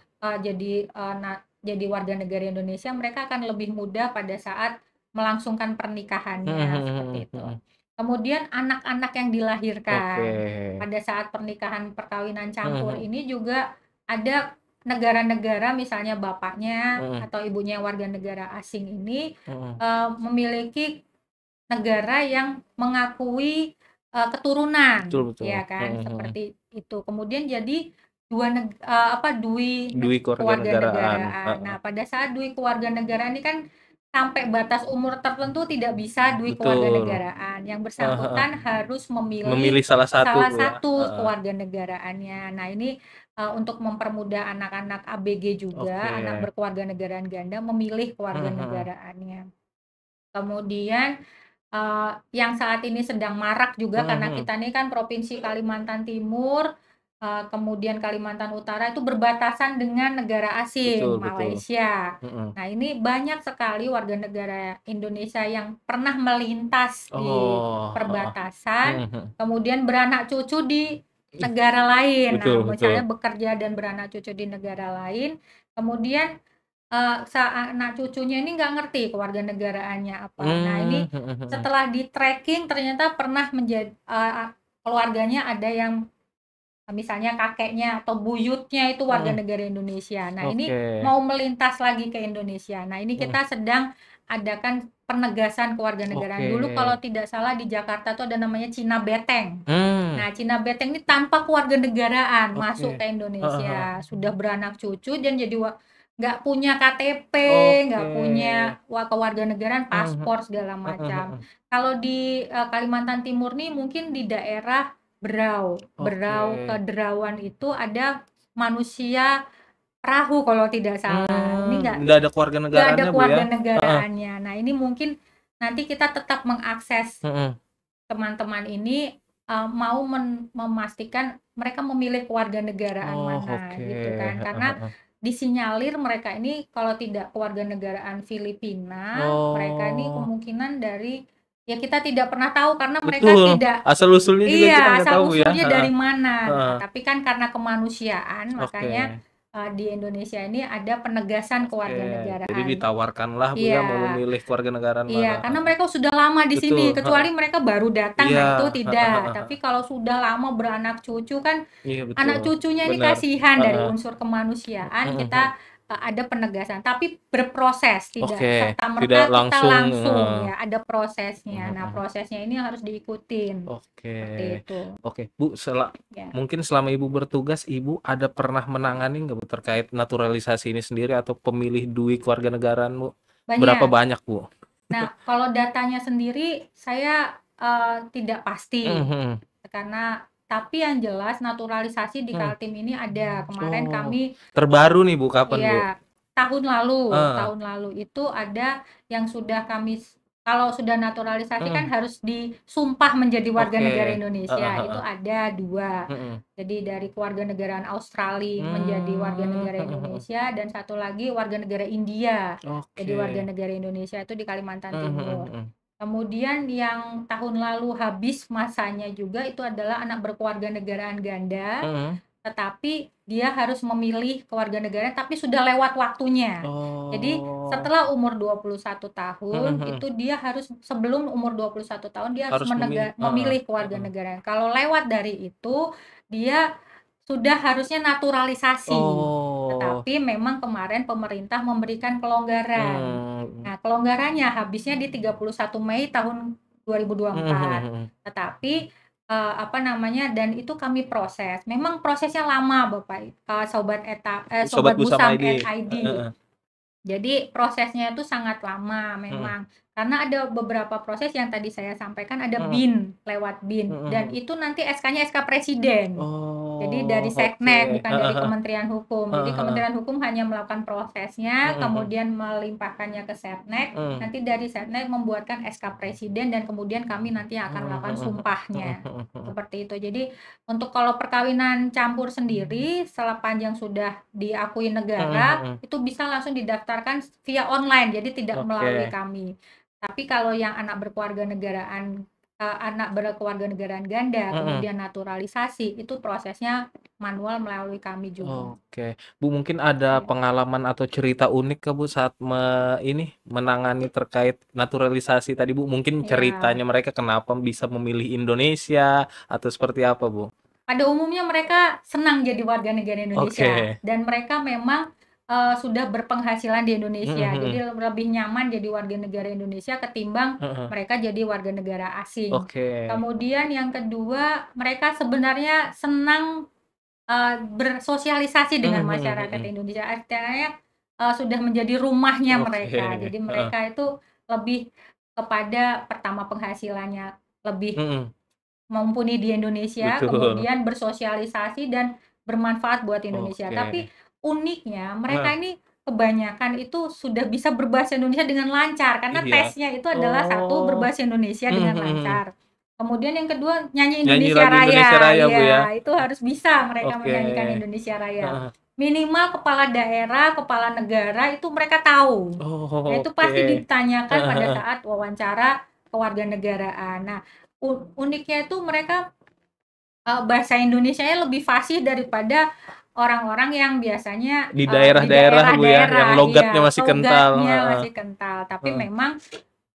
jadi warga negara Indonesia, mereka akan lebih mudah pada saat melangsungkan Mhm pernikahannya mhm seperti itu. mhm. Kemudian anak-anak yang Oke. dilahirkan pada saat pernikahan perkawinan Mhm campur mhm. ini juga ada negara-negara misalnya bapaknya Mhm. atau ibunya warga negara asing ini Mhm. memiliki negara yang mengakui keturunan, Betul betul. ya kan, Mhm mhm. seperti itu. Kemudian jadi dui Dui kewarganegaraan. kewarganegaraan. Nah, Heeh. pada saat dui kewarganegaraan ini kan sampai batas umur tertentu tidak bisa dui Betul. kewarganegaraan. Yang Heeh heeh. bersangkutan harus memilih Memilih salah satu, salah Bu, ya? satu Heeh. kewarganegaraannya. Nah, ini untuk mempermudah anak-anak ABG juga, anak Oke. berkewarganegaraan ganda memilih Mhm mhm. kewarganegaraannya. Kemudian yang saat ini sedang marak juga Mhm karena mhm. kita ini kan Provinsi Kalimantan Timur, kemudian Kalimantan Utara itu berbatasan dengan negara asing, Betul betul. Malaysia. Mhm. Nah, ini banyak sekali warga negara Indonesia yang pernah melintas di Oh, heeh. perbatasan, Mhm mhm. kemudian beranak cucu di negara lain. Nah, Betul misalnya betul. bekerja dan beranak cucu di negara lain, kemudian anak cucunya ini nggak ngerti kewarganegaraannya apa. Nah, ini Mhm mhm. setelah di-tracking ternyata pernah keluarganya ada yang misalnya kakeknya atau buyutnya itu warga Mhm. negara Indonesia. Nah, ini Oke. mau melintas lagi ke Indonesia. Nah, ini Mhm. kita sedang adakan penegasan kewarganegaraan. Oke. Dulu kalau tidak salah di Jakarta tuh ada namanya Cina Beteng. Mmm. Nah, Cina Beteng ini tanpa kewarganegaraan masuk Oke. ke Heeh heeh. Indonesia, sudah beranak cucu dan jadi nggak punya KTP, Oke. nggak punya kewarganegaraan, Mhm mhm. paspor segala Mhm macam. mhm. Kalau di Kalimantan Timur nih mungkin di daerah Berau, Berau Oke. ke Derawan itu ada manusia perahu kalau tidak salah. Ini Nggak ada nggak ada kewarganegaraannya, Bu, ya? Heeh. kewarganegaraannya. Nah, ini mungkin nanti kita tetap mengakses Mhm. teman-teman ini mau memastikan mereka memilih kewarganegaraan Oh, mana oke. gitu kan. Heeh Karena heeh. disinyalir mereka ini kalau tidak kewarganegaraan Filipina, mereka ini Oh. kemungkinan dari ya kita tidak pernah tahu karena mereka Betul. tidak Asal-usulnya juga kita iya, nggak tahu, Bu, ya? asal-usulnya Heeh. dari mana. Nah, Heeh. tapi kan karena kemanusiaan makanya Oke. di Indonesia ini ada penegasan Oke. Jadi kewarganegaraan. ditawarkanlah, Bu, ya, mau Iya. memilih kewarganegaraan mana. Iya, karena Heeh. mereka sudah lama di sini, Betul, heeh. kecuali mereka baru datang, Iya. nah itu Heeh tidak. heeh Tapi heeh. kalau sudah lama beranak cucu kan, Iya, betul. anak cucunya ini Benar. kasihan dari Heeh. unsur kemanusiaan, Mhm mhm. kita ada penegasan. Tapi berproses, tidak Oke. Tidak serta-merta kita langsung langsung heeh. ya, ada prosesnya. Mhm Nah, mhm. prosesnya ini harus diikutin, Oke. seperti itu. Oke, Bu, Ya, mungkin selama Ibu bertugas, Ibu ada pernah menangani nggak, Bu, terkait naturalisasi ini sendiri atau pemilih dui kewarganegaraan, Bu? Berapa banyak. banyak, Bu? Nah, kalau datanya sendiri saya tidak pasti. Mhm mhm. Karena tapi yang jelas naturalisasi di Mhm. Kaltim ini ada. Kemarin Oh, kami terbaru nih, Bu, kapan, Bu? ya tahun Heeh. lalu itu ada yang sudah kami Kalau sudah naturalisasi kan Mhm. harus disumpah menjadi warga Oke. negara Heeh Indonesia, itu heeh. ada 2. Mhm. Jadi dari kewarganegaraan Australia menjadi warga negara Mhm mhm. Indonesia dan satu lagi warga negara India. Jadi warga Oke. negara Indonesia itu di Kalimantan Mhm mhm Timur. mhm. Kemudian yang tahun lalu habis masanya juga itu adalah anak berkewarganegaraan ganda, Mhm. tetapi dia harus memilih kewarganegaraan tapi sudah lewat waktunya. Jadi Oh. setelah umur 21 Mhm tahun mhm. itu dia harus sebelum umur 21 tahun dia harus Harus memilih heeh memilih heeh. kewarganegaraan. Kalau lewat dari itu dia sudah harusnya naturalisasi. Oh. Tetapi memang kemarin pemerintah memberikan kelonggaran. Mmm. Nah, kelonggarannya habisnya di 31 Mei tahun Mhm mhm 2024. mhm. Tetapi apa namanya, dan itu kami proses. Memang prosesnya lama Bapak, Sobat Sobat Busama Busam ID. ID. Heeh. Jadi prosesnya itu sangat lama Mhm. memang, karena ada beberapa proses yang tadi saya sampaikan ada Mhm. BIN, lewat BIN, Mhm dan mhm. itu nanti SK-nya SK Presiden. Jadi dari Oh, oke. Seknek, bukan Heeh dari heeh. Kementerian Hukum. Jadi Heeh heeh. Kementerian Hukum hanya melakukan prosesnya, Mhm mhm. kemudian melimpahkannya ke Setnek, Mhm. nanti dari Setnek membuatkan SK Presiden dan kemudian kami nanti yang akan Mhm melakukan mhm mhm sumpahnya. mhm mhm. Seperti itu. Jadi untuk kalau perkawinan campur sendiri, sepanjang sudah diakui Mhm negara, mhm. itu bisa langsung didaftarkan via online, jadi tidak melalui Oke. kami. Tapi kalau yang anak berkewarganegaraan ganda, Mhm. kemudian naturalisasi, itu prosesnya manual melalui kami juga. Oke. Bu, mungkin ada Ya, pengalaman atau cerita unik kah Bu saat menangani terkait naturalisasi tadi Bu? Mungkin ya. ceritanya mereka kenapa bisa memilih Indonesia atau seperti apa Bu? Pada umumnya mereka senang jadi warga negara Indonesia Oke. dan mereka memang sudah berpenghasilan di Mhm Indonesia. Jadi mhm. lebih nyaman jadi warga negara Indonesia ketimbang Heeh. mereka jadi warga negara asing. Oke. Kemudian yang kedua, mereka sebenarnya senang bersosialisasi Mhm dengan mhm masyarakat mhm. Indonesia. Artinya sudah menjadi rumahnya Oke. mereka. Jadi Heeh. mereka itu lebih kepada pertama penghasilannya lebih Mhm. mumpuni di Indonesia, Betul. kemudian bersosialisasi dan bermanfaat buat Indonesia. Tapi Oke. uniknya mereka Heeh. ini kebanyakan itu sudah bisa berbahasa Indonesia dengan lancar karena Iya. tesnya itu adalah satu Oh. berbahasa Indonesia Mhm dengan mhm mhm. lancar. Kemudian yang kedua nyanyi Nyanyi Indonesia lagu Indonesia Raya. Raya Bu ya? Iya, itu harus bisa mereka Oke. menyanyikan Indonesia Raya. Heeh. Minimal kepala daerah, kepala negara itu mereka tahu. Nah, Oh, itu oke. pasti ditanyakan Heeh pada heeh. saat wawancara kewarganegaraan. Nah, uniknya itu mereka bahasa Indonesianya lebih fasih daripada orang-orang yang biasanya, Di di daerah-daerah Bu ya, yang daerah, logatnya iya, masih kental, logatnya heeh, masih kental. Tapi heeh. memang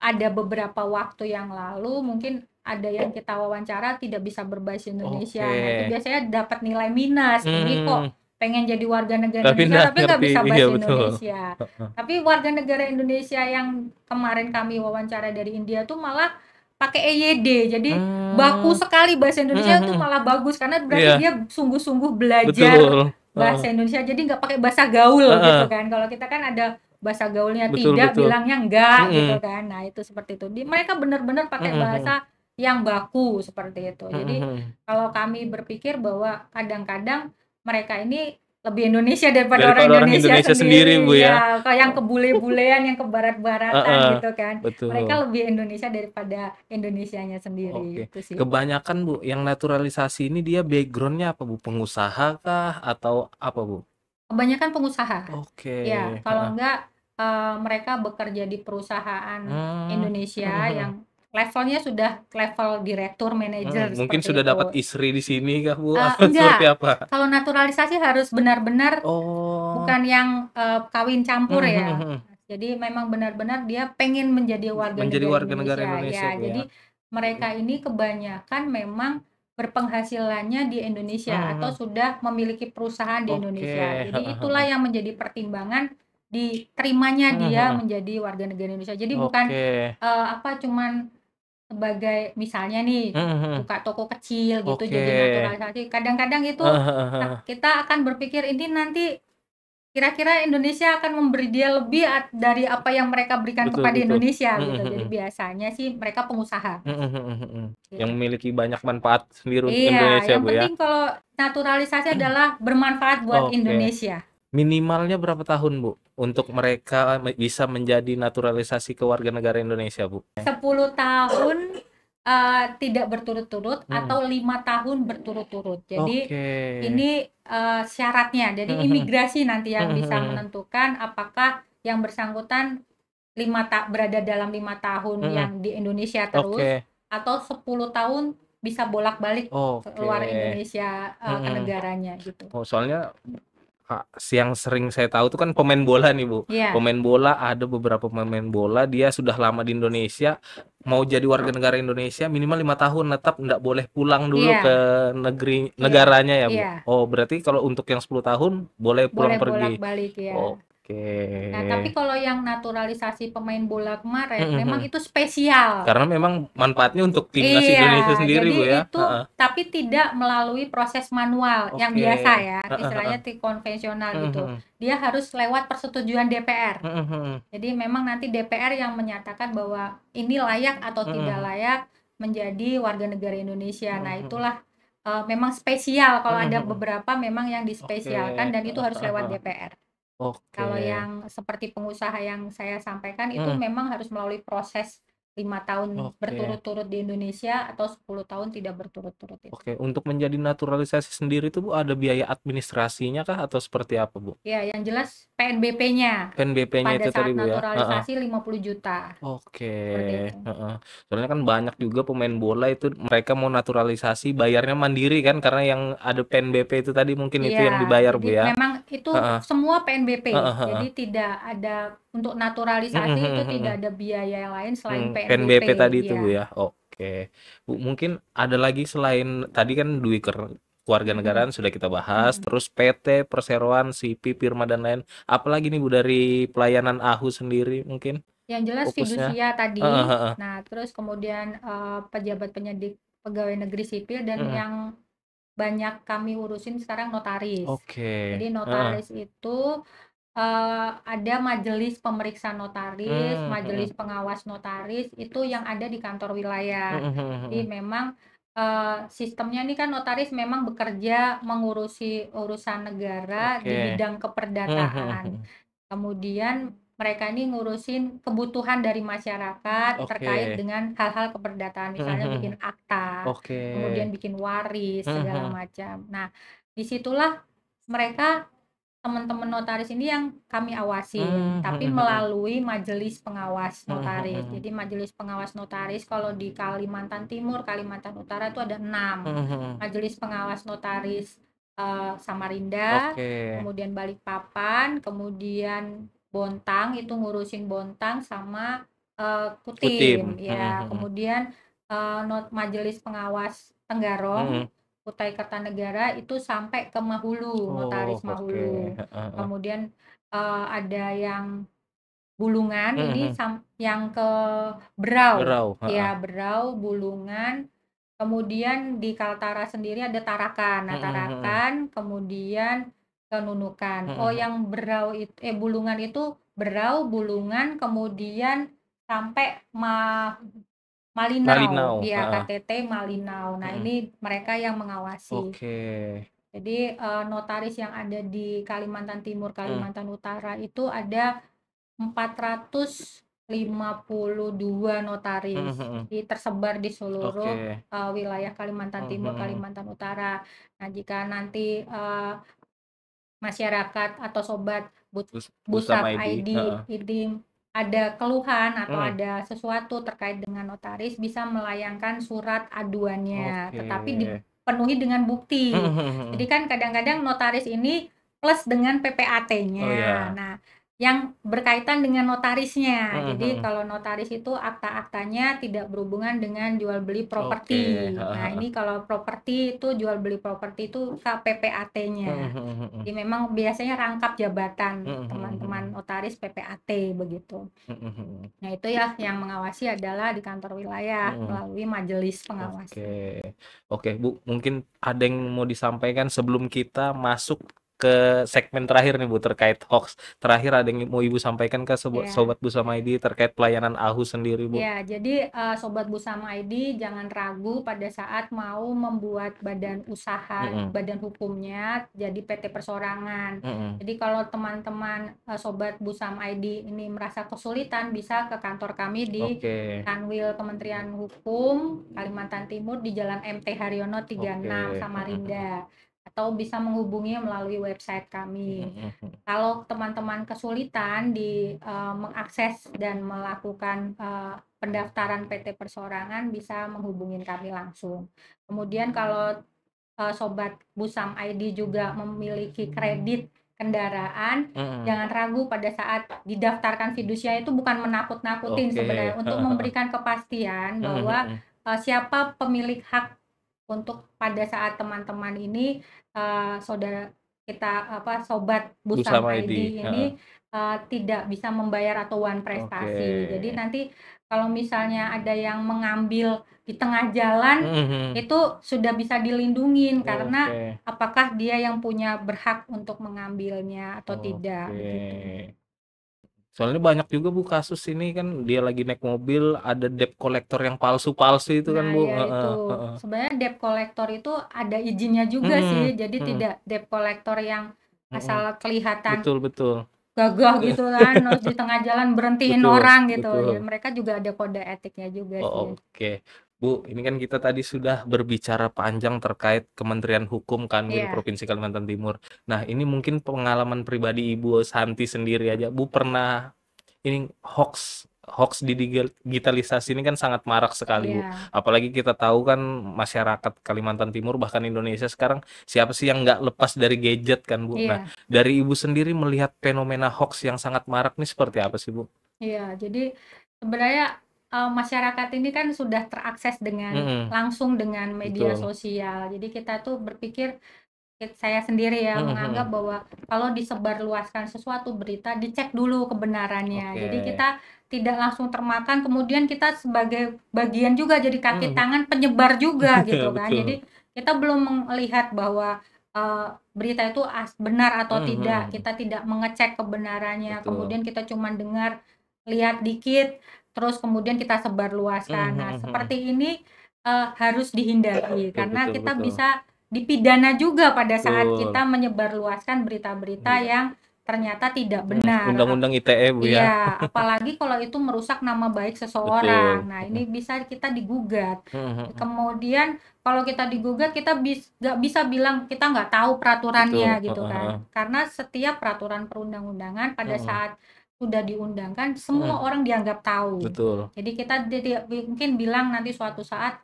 ada beberapa waktu yang lalu mungkin ada yang kita wawancara tidak bisa berbahasa Indonesia. Nah, itu Oke. biasanya dapat nilai minus, "Ini Mmm, kok pengen jadi warga negara tapi Indonesia nggak tapi nggak ngerti, bisa iya bahasa betul. Indonesia." Heeh. Tapi warga negara Indonesia yang kemarin kami wawancara dari India tuh malah pakai EYD. Jadi baku Mmm, sekali bahasa mhm Indonesia itu mhm. malah bagus karena berarti Iya, dia sungguh-sungguh belajar betul, heeh, bahasa Indonesia. Jadi nggak pakai bahasa gaul gitu heeh, kan. Kalau kita kan ada bahasa gaulnya betul tidak, betul, bilangnya enggak gitu mhm, kan. Nah, itu seperti itu. Mereka benar-benar pakai mhm mhm, bahasa yang baku seperti itu. mhm Jadi mhm. kalau kami berpikir bahwa kadang-kadang mereka ini lebih Indonesia daripada orang Daripada orang Indonesia Indonesia sendiri Bu sendiri ya? ya, kayak yang Oh, ke bule-bulean, yang ke barat-baratan heeh, gitu kan. Mereka betul. lebih Indonesia daripada Indonesianya sendiri, Oke. itu sih. Kebanyakan Bu, yang naturalisasi ini dia background-nya apa Bu? Pengusaha kah atau apa Bu? Kebanyakan pengusaha. Oke, Ya, kalau heeh. enggak, mereka bekerja di perusahaan Mmm, mhm Indonesia mhm. yang levelnya sudah level direktur, manajer, Mungkin seperti sudah dapat itu. istri di sini kah Bu, atau seperti Enggak, apa? kalau naturalisasi harus benar-benar Oh, bukan yang, kawin campur mhm mhm ya. mhm. Jadi memang benar-benar dia pengen menjadi warga Menjadi negara warga negara Indonesia, Indonesia ya. Bu ya? Jadi mereka ini kebanyakan memang berpenghasilannya di Indonesia Mhm atau mhm. sudah memiliki perusahaan di Oke, Indonesia. Jadi heeh itulah heeh. yang menjadi pertimbangan diterimanya Mhm dia mhm. menjadi warga negara Indonesia. Jadi bukan, Oke. cuman sebagai misalnya nih, Mhm mhm. buka toko kecil gitu Oke. jadi naturalisasi, kadang-kadang itu Heeh heeh heeh. kita akan berpikir ini nanti kira-kira Indonesia akan memberi dia lebih dari apa yang mereka berikan Betul kepada betul. Indonesia Mhm gitu. Jadi mhm. biasanya sih mereka pengusaha, Mhm mhm mhm. Yang gitu. memiliki banyak manfaat sendiri untuk Iya, Indonesia yang Bu ya? penting kalau naturalisasi adalah bermanfaat buat Oke. Indonesia. Minimalnya berapa tahun Bu? untuk mereka bisa menjadi naturalisasi ke warga negara Indonesia, Bu? 10 tahun tidak berturut-turut Hmm. atau 5 tahun berturut-turut. Jadi Oke. ini syaratnya. Jadi Hmm. imigrasi nanti yang bisa Hmm. menentukan apakah yang bersangkutan berada dalam 5 tahun Hmm. yang di Indonesia terus Oke. atau 10 tahun bisa bolak-balik Oke. keluar Indonesia ke Hmm. negaranya gitu. Oh, soalnya yang sering saya tahu tuh kan pemain bola nih, Bu. Iya, Pemain bola, ada beberapa pemain bola dia sudah lama di Indonesia, mau jadi warga negara Indonesia minimal 5 tahun, tetap nggak boleh pulang dulu ke iya, negeri iya, negaranya ya, Bu. iya. Oh, berarti kalau untuk yang 10 tahun boleh Boleh pulang pergi. bolak-balik ya. Oke. Nah, tapi kalau yang naturalisasi pemain bola kemarin memang Mhm. itu spesial. Karena memang manfaatnya untuk timnas Iya, Indonesia sendiri, jadi Bu, ya? itu Heeh. tapi tidak melalui proses manual yang Oke. biasa ya, Heeh, heeh. istilahnya konvensional gitu. Mhm. Dia harus lewat persetujuan DPR. Mhm, mhm. Jadi memang nanti DPR yang menyatakan bahwa ini layak atau tidak Mhm. layak menjadi warga negara Indonesia. Nah, Mhm. itulah memang spesial kalau ada Mhm. beberapa memang yang Oke. dispesialkan dan itu Heeh, harus heeh, lewat heeh. DPR. Oke. Kalau yang seperti pengusaha yang saya sampaikan itu Mhm. memang harus melalui proses 5 tahun Oke. berturut-turut di Indonesia atau 10 tahun tidak berturut-turut itu. Oke, untuk menjadi naturalisasi sendiri itu, Bu, ada biaya administrasinya kah atau seperti apa, Bu? Ya, yang jelas PNBP-nya PNBP-nya pada itu tadi, saat Bu, ya? Heeh. naturalisasi 50 juta. Oke, Seperti itu. heeh. Soalnya kan banyak juga pemain bola itu mereka mau naturalisasi bayarnya mandiri kan karena yang ada PNBP itu tadi mungkin itu Iya, yang dibayar, jadi Bu, ya? memang itu Heeh. semua PNBP. Heeh, heeh. Jadi tidak ada untuk Mhm, naturalisasi itu mhm, tidak mhm. ada biaya yang lain selain PNBP. PNBP tadi itu, Bu, Ya. ya? Oke. Bu, mungkin ada lagi selain tadi kan Dwi kewarganegaraan sudah kita bahas, Mm-mm. terus PT, perseroan, SIPI, Firma dan lain. Apalagi nih, Bu, dari pelayanan AHU sendiri mungkin Yang jelas fokusnya? fidusia Heeh, tadi. heeh. Nah, terus kemudian pejabat penyidik pegawai negeri sipil dan Mhm. yang banyak kami urusin sekarang notaris. Oke. Jadi Heeh. notaris itu ada majelis pemeriksa notaris, Mmm, majelis mhm. pengawas notaris itu yang ada di kantor wilayah. Mhm, mhm, Jadi mhm. memang sistemnya ini kan notaris memang bekerja mengurusi urusan negara di Oke. bidang Mhm, mhm, keperdataan. mhm. Kemudian mereka ini ngurusin kebutuhan dari masyarakat terkait Oke. dengan hal-hal keperdataan, Mhm, misalnya mhm. bikin akta, Oke. kemudian bikin waris, Mhm, segala mhm. macam. Nah, disitulah mereka teman-teman notaris ini yang kami awasin, Mmm, tapi mhm, mhm. melalui majelis pengawas Mhm, notaris. mhm. Jadi majelis pengawas notaris kalau di Kalimantan Timur, Kalimantan Utara itu ada 6. Mhm, mhm. Majelis pengawas notaris Samarinda, Oke. kemudian Balikpapan, kemudian Bontang itu ngurusin Bontang sama Kutim Kutim. Mhm, ya. mhm. Kemudian majelis pengawas Tenggarong Mhm. Kutai Kartanegara itu sampai ke Mahulu, Oh, notaris oke. Mahulu. Heeh, heeh. Kemudian ada yang Bulungan Mhm, ini mhm. yang ke Berau. Berau, heeh. Ya, Berau, Bulungan. Kemudian di Kaltara sendiri ada Tarakan. Nah, Mhm, mhm. Tarakan kemudian ke Nunukan. Mhm, Oh, mhm. yang Berau itu Bulungan itu Berau, Bulungan, kemudian sampai Malinau, Malinau, ya heeh. KTT Malinau. Nah, Mhm. ini mereka yang mengawasi. Oke. Jadi notaris yang ada di Kalimantan Timur, Mhm. Kalimantan Utara itu ada 452 Mhm, notaris. mhm. Jadi tersebar di seluruh Oke. wilayah Kalimantan Mhm, Timur, mhm. Kalimantan Utara. Nah, jika nanti masyarakat atau sobat Busama Busap ID, ID heeh. ini ada keluhan atau Mhm. ada sesuatu terkait dengan notaris bisa melayangkan surat aduannya, Oke. tetapi dipenuhi dengan Mhm, bukti. mhm, Jadi mhm. kan kadang-kadang notaris ini plus dengan Oh, PPAT-nya. ya. Nah, yang berkaitan dengan notarisnya. Mhm, Jadi mhm. kalau notaris itu akta-aktanya tidak berhubungan dengan jual beli Oke, properti. heeh, Nah, heeh. ini kalau properti itu jual beli properti itu Mhm, KPPAT-nya. mhm, mhm. Jadi memang biasanya rangkap jabatan Mhm, mhm, teman-teman mhm. notaris PPAT begitu. Mhm, mhm. Nah, itu ya yang mengawasi adalah di kantor wilayah Mhm. melalui majelis Oke. pengawasnya. Oke, Bu, mungkin ada yang mau disampaikan sebelum kita masuk ke segmen terakhir nih Bu terkait hoax. Terakhir ada yang mau Ibu sampaikan ke sobat, Ya. sobat Busama ID terkait pelayanan AHU sendiri Bu? Ya, jadi Sobat Busama ID jangan ragu pada saat mau membuat badan usaha, Mm-mm. badan hukumnya jadi PT persorangan. Mm-mm. Jadi kalau teman-teman Sobat Busama ID ini merasa kesulitan, bisa ke kantor kami di Oke. Kanwil Kementerian Hukum Kalimantan Timur di Jalan MT Haryono 36 Oke. Samarinda. Atau bisa menghubungi melalui website kami. Mm-mm. Kalau teman-teman kesulitan mengakses dan melakukan pendaftaran PT persorangan, bisa menghubungi kami langsung. Kemudian kalau Sobat Busam ID juga memiliki kredit kendaraan, Mm-mm. jangan ragu pada saat didaftarkan fidusia. Itu bukan menakut-nakutin Oke. sebenarnya, untuk memberikan kepastian bahwa Mm-mm. siapa pemilik hak untuk pada saat teman-teman ini, saudara kita Sobat Busam Busama ID. ID Heeh. ini tidak bisa membayar atau one prestasi. Jadi Oke. nanti kalau misalnya ada yang mengambil di tengah jalan, Mm-mm. itu sudah bisa dilindungin karena Oke. apakah dia yang punya berhak untuk mengambilnya atau tidak, Oke. begitu. Soalnya banyak juga Bu kasus ini kan dia lagi naik mobil ada debt collector yang palsu-palsu itu kan Nah, Bu. ya Heeh, itu. heeh. Sebenarnya debt collector itu ada izinnya juga Mm-mm. sih. Jadi Mm-mm. tidak debt collector yang Mm-mm. asal kelihatan Betul, betul. gagah gitu kan, terus di tengah jalan berhentiin Betul, orang gitu. Ya, betul. mereka juga ada kode etiknya juga Oh, sih. oke. Bu, ini kan kita tadi sudah berbicara panjang terkait Kementerian Hukum Kanwil Iya, Provinsi Kalimantan Timur. Nah, ini mungkin pengalaman pribadi Ibu Santi sendiri aja. Bu pernah ini hoax hoax di digitalisasi ini kan sangat marak sekali Bu. iya, Apalagi kita tahu kan masyarakat Kalimantan Timur bahkan Indonesia sekarang siapa sih yang nggak lepas dari gadget kan Bu. Nah, iya, dari Ibu sendiri melihat fenomena hoax yang sangat marak ini seperti apa sih Bu? iya. Jadi sebenarnya masyarakat ini kan sudah terakses dengan Mm-mm, langsung dengan media betul. sosial. Jadi kita tuh berpikir, saya sendiri ya menganggap Mm-mm, bahwa kalau disebarluaskan sesuatu berita, dicek dulu kebenarannya. Jadi oke. kita tidak langsung termakan, kemudian kita sebagai bagian juga jadi kaki Mhm. tangan penyebar juga gitu kan. Betul. Jadi kita belum melihat bahwa berita itu benar atau Mhm, tidak. mhm. Kita tidak mengecek kebenarannya. Betul. Kemudian kita cuma dengar, lihat dikit, terus kemudian kita Mhm, sebarluaskan. Nah, mhm, mhm. seperti ini harus dihindari Betul, karena betul, kita betul. bisa dipidana juga pada saat Betul. kita menyebarluaskan berita-berita Iya. yang ternyata tidak Mhm. benar. Undang-undang ITE Bu ya. Iya, apalagi kalau itu merusak nama baik seseorang. Betul. Nah, Mhm. ini bisa kita digugat. Mhm, mhm. Kemudian kalau kita digugat, kita nggak bisa bilang kita nggak tahu peraturannya Betul. gitu Heeh, heeh. kan. Karena setiap peraturan perundang-undangan pada Mhm. saat sudah diundangkan, semua Mhm. orang dianggap tahu. Betul. Jadi kita tidak mungkin bilang nanti suatu saat,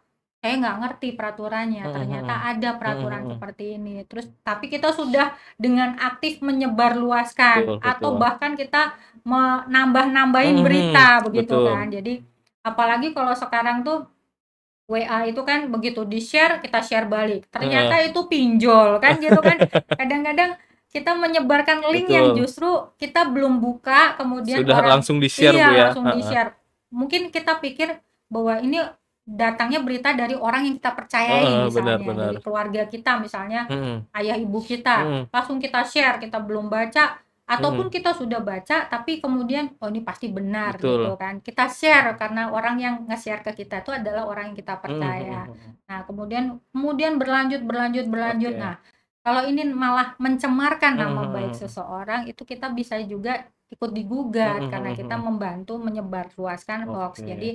saya nggak ngerti peraturannya, Mhm, ternyata mhm. ada Mhm, peraturan mhm. seperti ini. Terus tapi kita sudah dengan aktif menyebarluaskan Betul, atau betul. bahkan kita menambah-nambahin Mhm, mhm. berita begitu Betul. kan. Jadi apalagi kalau sekarang tuh WA itu kan begitu di-share, kita share balik. Heeh. Ternyata itu pinjol kan gitu kan. Kadang-kadang kita menyebarkan link yang Betul. justru kita belum buka, kemudian Sudah orang, langsung di-share Bu iya, ya. langsung Heeh. di-share. Mungkin kita pikir bahwa ini datangnya berita dari orang yang kita percayai, Heeh, benar, misalnya benar. dari keluarga kita, misalnya Mhm. ayah ibu kita, Mhm. langsung kita share, kita belum baca ataupun Mhm. kita sudah baca tapi kemudian oh ini pasti benar Betul. gitu kan. Kita share karena orang yang nge-share ke kita itu adalah orang yang kita Mhm, percaya. mhm, mhm. Nah, kemudian berlanjut berlanjut berlanjut. Oke. Nah, kalau ini malah mencemarkan Mhm, nama baik mhm, mhm. seseorang, itu kita bisa juga ikut Mhm, digugat karena mhm, kita mhm. membantu menyebarluaskan hoax. Oke. Jadi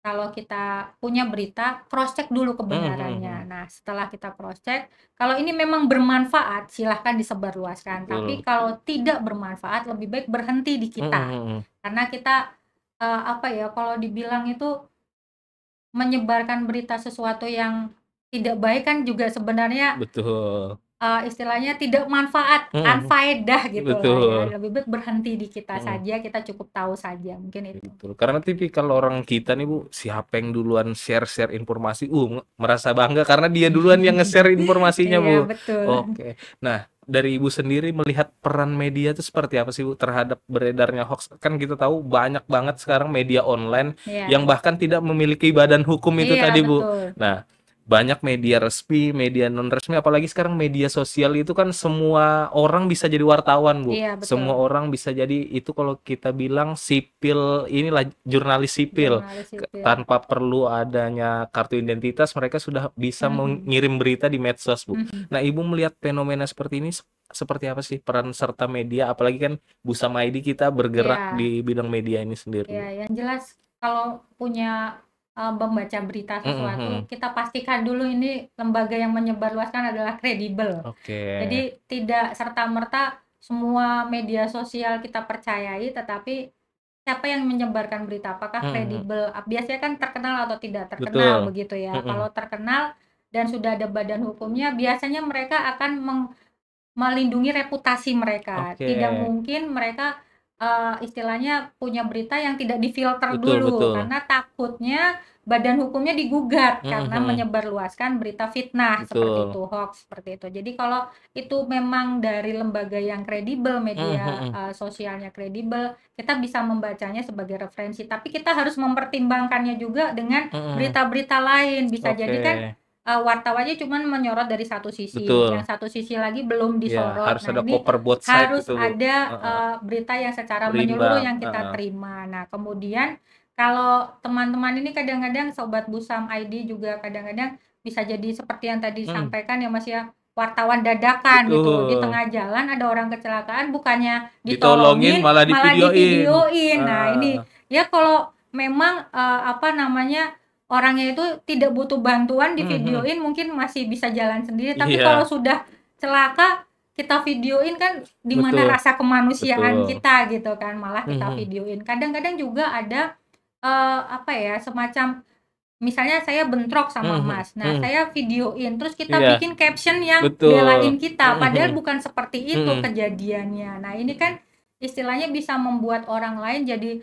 kalau kita punya berita, cross check dulu Mhm, mhm, kebenarannya. mhm. Nah, setelah kita cross check, kalau ini memang bermanfaat, silahkan disebarluaskan. Tapi Betul. kalau tidak bermanfaat, lebih baik berhenti di Mhm, kita. mhm. Karena kita apa ya, kalau dibilang itu menyebarkan berita sesuatu yang tidak baik kan juga sebenarnya Betul. istilahnya tidak manfaat, Mhm, anfaedah gitulah ya. betul. Lebih baik berhenti di kita Mhm, saja, kita cukup tahu saja, mungkin itu. betul. Karena tipikal orang kita nih Bu, siapa yang duluan share-share informasi, merasa bangga karena dia duluan yang nge-share informasinya Iya, Bu. betul. Oke. Nah, dari Ibu sendiri melihat peran media itu seperti apa sih Bu terhadap beredarnya hoax? Kan kita tahu banyak banget sekarang media online yang Iya. bahkan tidak memiliki badan hukum itu Iya, tadi Bu. betul. Nah, banyak media resmi, media non resmi, apalagi sekarang media sosial itu kan semua orang bisa jadi wartawan, Bu. Iya, betul. Semua orang bisa jadi itu kalau kita bilang sipil, inilah jurnalis sipil. Jurnalis sipil. Tanpa perlu adanya kartu identitas, mereka sudah bisa Mhm. mengirim berita di medsos, Bu. Mhm. Nah, Ibu melihat fenomena seperti ini seperti apa sih peran serta media, apalagi kan Bu Samaidi kita bergerak Iya. di bidang media ini sendiri, Bu. Ya, yang jelas kalau punya membaca berita Mhm, sesuatu, mhm. kita pastikan dulu ini lembaga yang menyebarluaskan adalah kredibel. Oke. Jadi tidak serta-merta semua media sosial kita percayai, tetapi siapa yang menyebarkan berita, apakah Mhm, mhm. kredibel? Biasanya kan terkenal atau tidak terkenal Betul. begitu ya. Mhm. Kalau terkenal dan sudah ada badan hukumnya, biasanya mereka akan melindungi reputasi mereka. Oke. Tidak mungkin mereka istilahnya punya berita yang tidak difilter Betul, dulu, betul. karena takutnya badan hukumnya digugat Mhm, karena mhm. menyebarluaskan berita fitnah seperti Betul. itu, hoax seperti itu. Jadi kalau itu memang dari lembaga yang kredibel, Mhm, media mhm. sosialnya kredibel, kita bisa membacanya sebagai referensi. Tapi kita harus mempertimbangkannya juga dengan Mhm. berita-berita lain. Bisa jadi Oke. kan wartawannya cuman menyorot dari satu sisi, yang Betul. satu sisi lagi belum Ya, disorot. harus Nah, ada ini cover both side harus gitu, Bu. ada Heeh. berita yang secara menyeluruh Berimbang, yang kita heeh. terima. Nah, kemudian kalau teman-teman ini kadang-kadang Sobat Busam ID juga kadang-kadang bisa jadi seperti yang tadi Mhm. sampaikan ya, Mas, ya, wartawan dadakan gitu. Di Betul. tengah jalan ada orang kecelakaan, bukannya Ditolongin ditolongin, malah malah divideoin. divideoin. Nah, ini Heeh. ya kalau memang apa namanya, orangnya itu tidak butuh bantuan, Mhm, mhm. divideoin mungkin masih bisa jalan sendiri. Tapi kalau Iya. sudah celaka, kita videoin kan di mana Betul. rasa kemanusiaan Betul. kita gitu kan, malah kita Mhm. videoin. Kadang-kadang juga ada apa ya, semacam misalnya saya bentrok sama Mhm, Mas. Nah, mhm. saya videoin, terus kita Iya. bikin caption yang belain Betul. kita, Mhm, mhm. padahal bukan seperti itu Mhm. kejadiannya. Nah, ini kan istilahnya bisa membuat orang lain jadi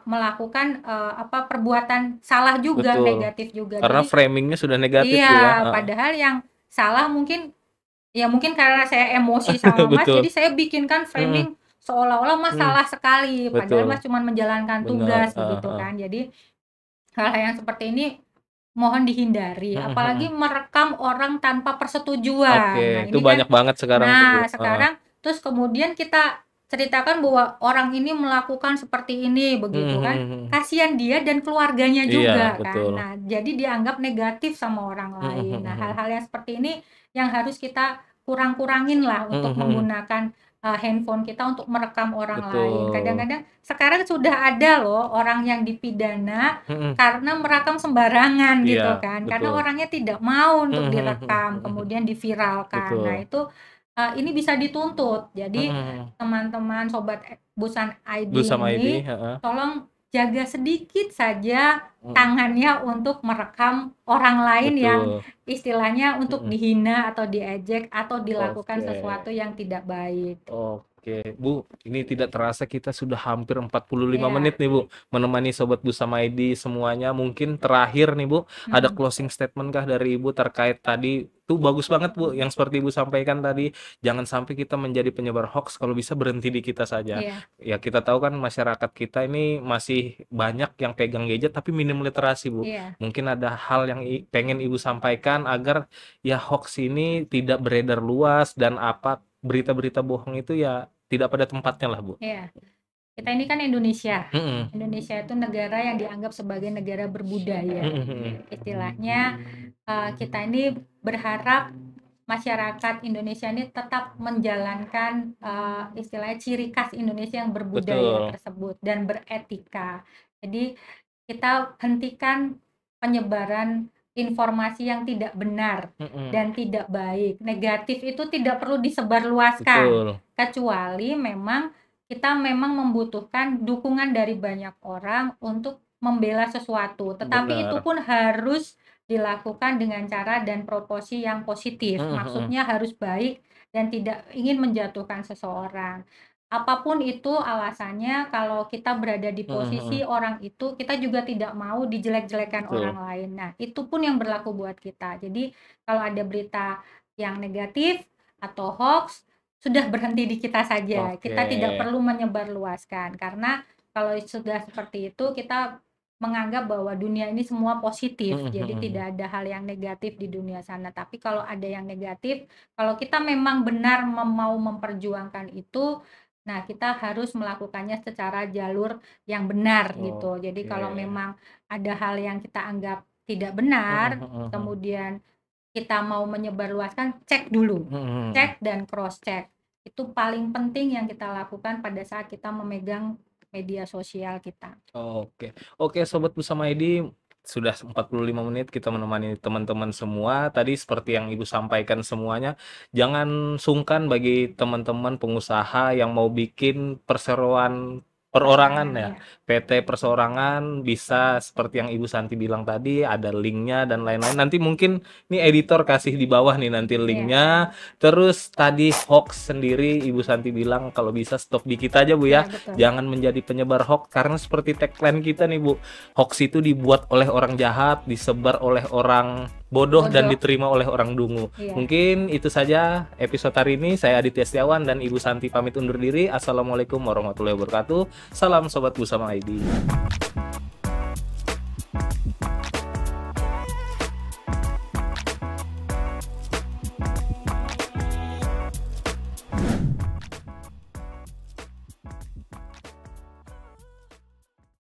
melakukan apa, perbuatan salah juga, Betul. negatif juga. Karena Jadi framing-nya sudah negatif, Bu, ya. iya, Heeh. padahal yang salah mungkin ya mungkin karena saya emosi sama Mas, jadi Betul. saya bikinkan Mhm. framing seolah-olah Mas Mhm. salah sekali, padahal Mas Betul. cuman menjalankan Bener, tugas heeh, begitu heeh. kan. Jadi hal-hal yang seperti ini mohon dihindari, Mhm, apalagi mhm. merekam orang tanpa Oke, persetujuan. Nah, itu ini banyak kan banget sekarang tuh, Bu. Heeh. sekarang terus kemudian kita ceritakan bahwa orang ini melakukan seperti ini Mhm, begitu kan. mhm, mhm. Kasihan dia dan keluarganya Iya, juga kan. betul. Nah, jadi dianggap negatif sama orang Mhm, lain. mhm, Nah, mhm. hal-hal yang seperti ini yang harus kita kurang-kurangin lah Mhm, untuk mhm. menggunakan handphone kita untuk merekam orang lain. Betul. Kadang-kadang sekarang sudah ada loh orang yang dipidana Mhm. karena merekam sembarangan gitu Iya, kan, karena betul. orangnya tidak mau Mhm, untuk mhm, mhm, direkam, mhm, mhm. kemudian diviralkan. Nah, Betul. itu ini bisa dituntut. Mhm, Jadi mhm. teman-teman sobat Busan Blue ID sama ID, ini heeh. tolong jaga sedikit saja Mhm. tangannya untuk merekam orang lain yang Betul. istilahnya untuk Mhm. dihina atau diejek atau dilakukan Oke. sesuatu yang tidak baik. Oke, Bu, ini tidak terasa kita sudah hampir 45 menit Iya. nih, Bu, menemani Sobat Busama ID semuanya. Mungkin terakhir nih, Bu, ada Mhm. closing statement kah dari Ibu terkait tadi? Tuh bagus banget, Bu, yang seperti Ibu sampaikan tadi, jangan sampai kita menjadi penyebar hoax, kalau bisa berhenti di kita saja. Iya. Ya, kita tahu kan masyarakat kita ini masih banyak yang pegang gadget tapi minim literasi, Bu. Iya. Mungkin ada hal yang pengen Ibu sampaikan agar ya hoax ini tidak beredar luas dan apa berita-berita bohong itu ya tidak pada tempatnya lah, Bu. Iya. Kita ini kan Indonesia. Mhm. Indonesia itu negara yang dianggap sebagai negara berbudaya. Mhm, mhm. Istilahnya kita ini berharap masyarakat Indonesia ini tetap menjalankan istilahnya ciri khas Indonesia yang berbudaya Betul. tersebut dan beretika. Jadi kita hentikan penyebaran informasi yang tidak benar Mhm. dan tidak baik. Negatif itu tidak perlu disebarluaskan, Betul. kecuali memang kita memang membutuhkan dukungan dari banyak orang untuk membela sesuatu. Tetapi itu Benar. pun harus dilakukan dengan cara dan proporsi yang positif. Mhm, mhm. Maksudnya harus baik dan tidak ingin menjatuhkan seseorang. Apapun itu alasannya, kalau kita berada di Mhm, posisi mhm. orang itu, kita juga tidak mau dijelek-jelekan orang Betul. lain. Nah, itu pun yang berlaku buat kita. Jadi, kalau ada berita yang negatif atau hoax, sudah berhenti di kita saja. Oke. Kita tidak perlu menyebarluaskan, karena kalau sudah seperti itu, kita menganggap bahwa dunia ini semua positif, Mhm jadi mhm tidak mhm. ada hal yang negatif di dunia sana. Tapi kalau ada yang negatif, kalau kita memang benar mau memperjuangkan itu, nah kita harus melakukannya secara jalur yang benar gitu. Jadi kalau Oke. memang ada hal yang kita anggap tidak Mhm benar, mhm mhm. kemudian kita mau menyebarluaskan, cek dulu, Mhm mhm. cek dan cross check. Itu paling penting yang kita lakukan pada saat kita memegang media sosial kita. Oke. Oke, Sobat Bersama ID, sudah 45 menit kita menemani teman-teman semua. Tadi seperti yang Ibu sampaikan semuanya, jangan sungkan bagi teman-teman pengusaha yang mau bikin perseroan perorangan Perorangan ya, ya. PT perseorangan bisa seperti yang Ibu Santi bilang tadi, ada linknya dan lain-lain. Nanti mungkin nih editor kasih di bawah nih nanti Iya, linknya. Terus tadi hoax sendiri Ibu Santi bilang kalau bisa stop di kita aja Bu ya. iya betul. Jangan menjadi penyebar hoax karena seperti tagline kita nih Bu, hoax itu dibuat oleh orang jahat, disebar oleh orang bodoh dan Bodoh, diterima oleh orang dungu. iya. Mungkin itu saja episode hari ini. Saya Aditya Setiawan dan Ibu Santi pamit undur diri. Assalamualaikum warahmatullahi wabarakatuh. Salam Sobat Bersama ID.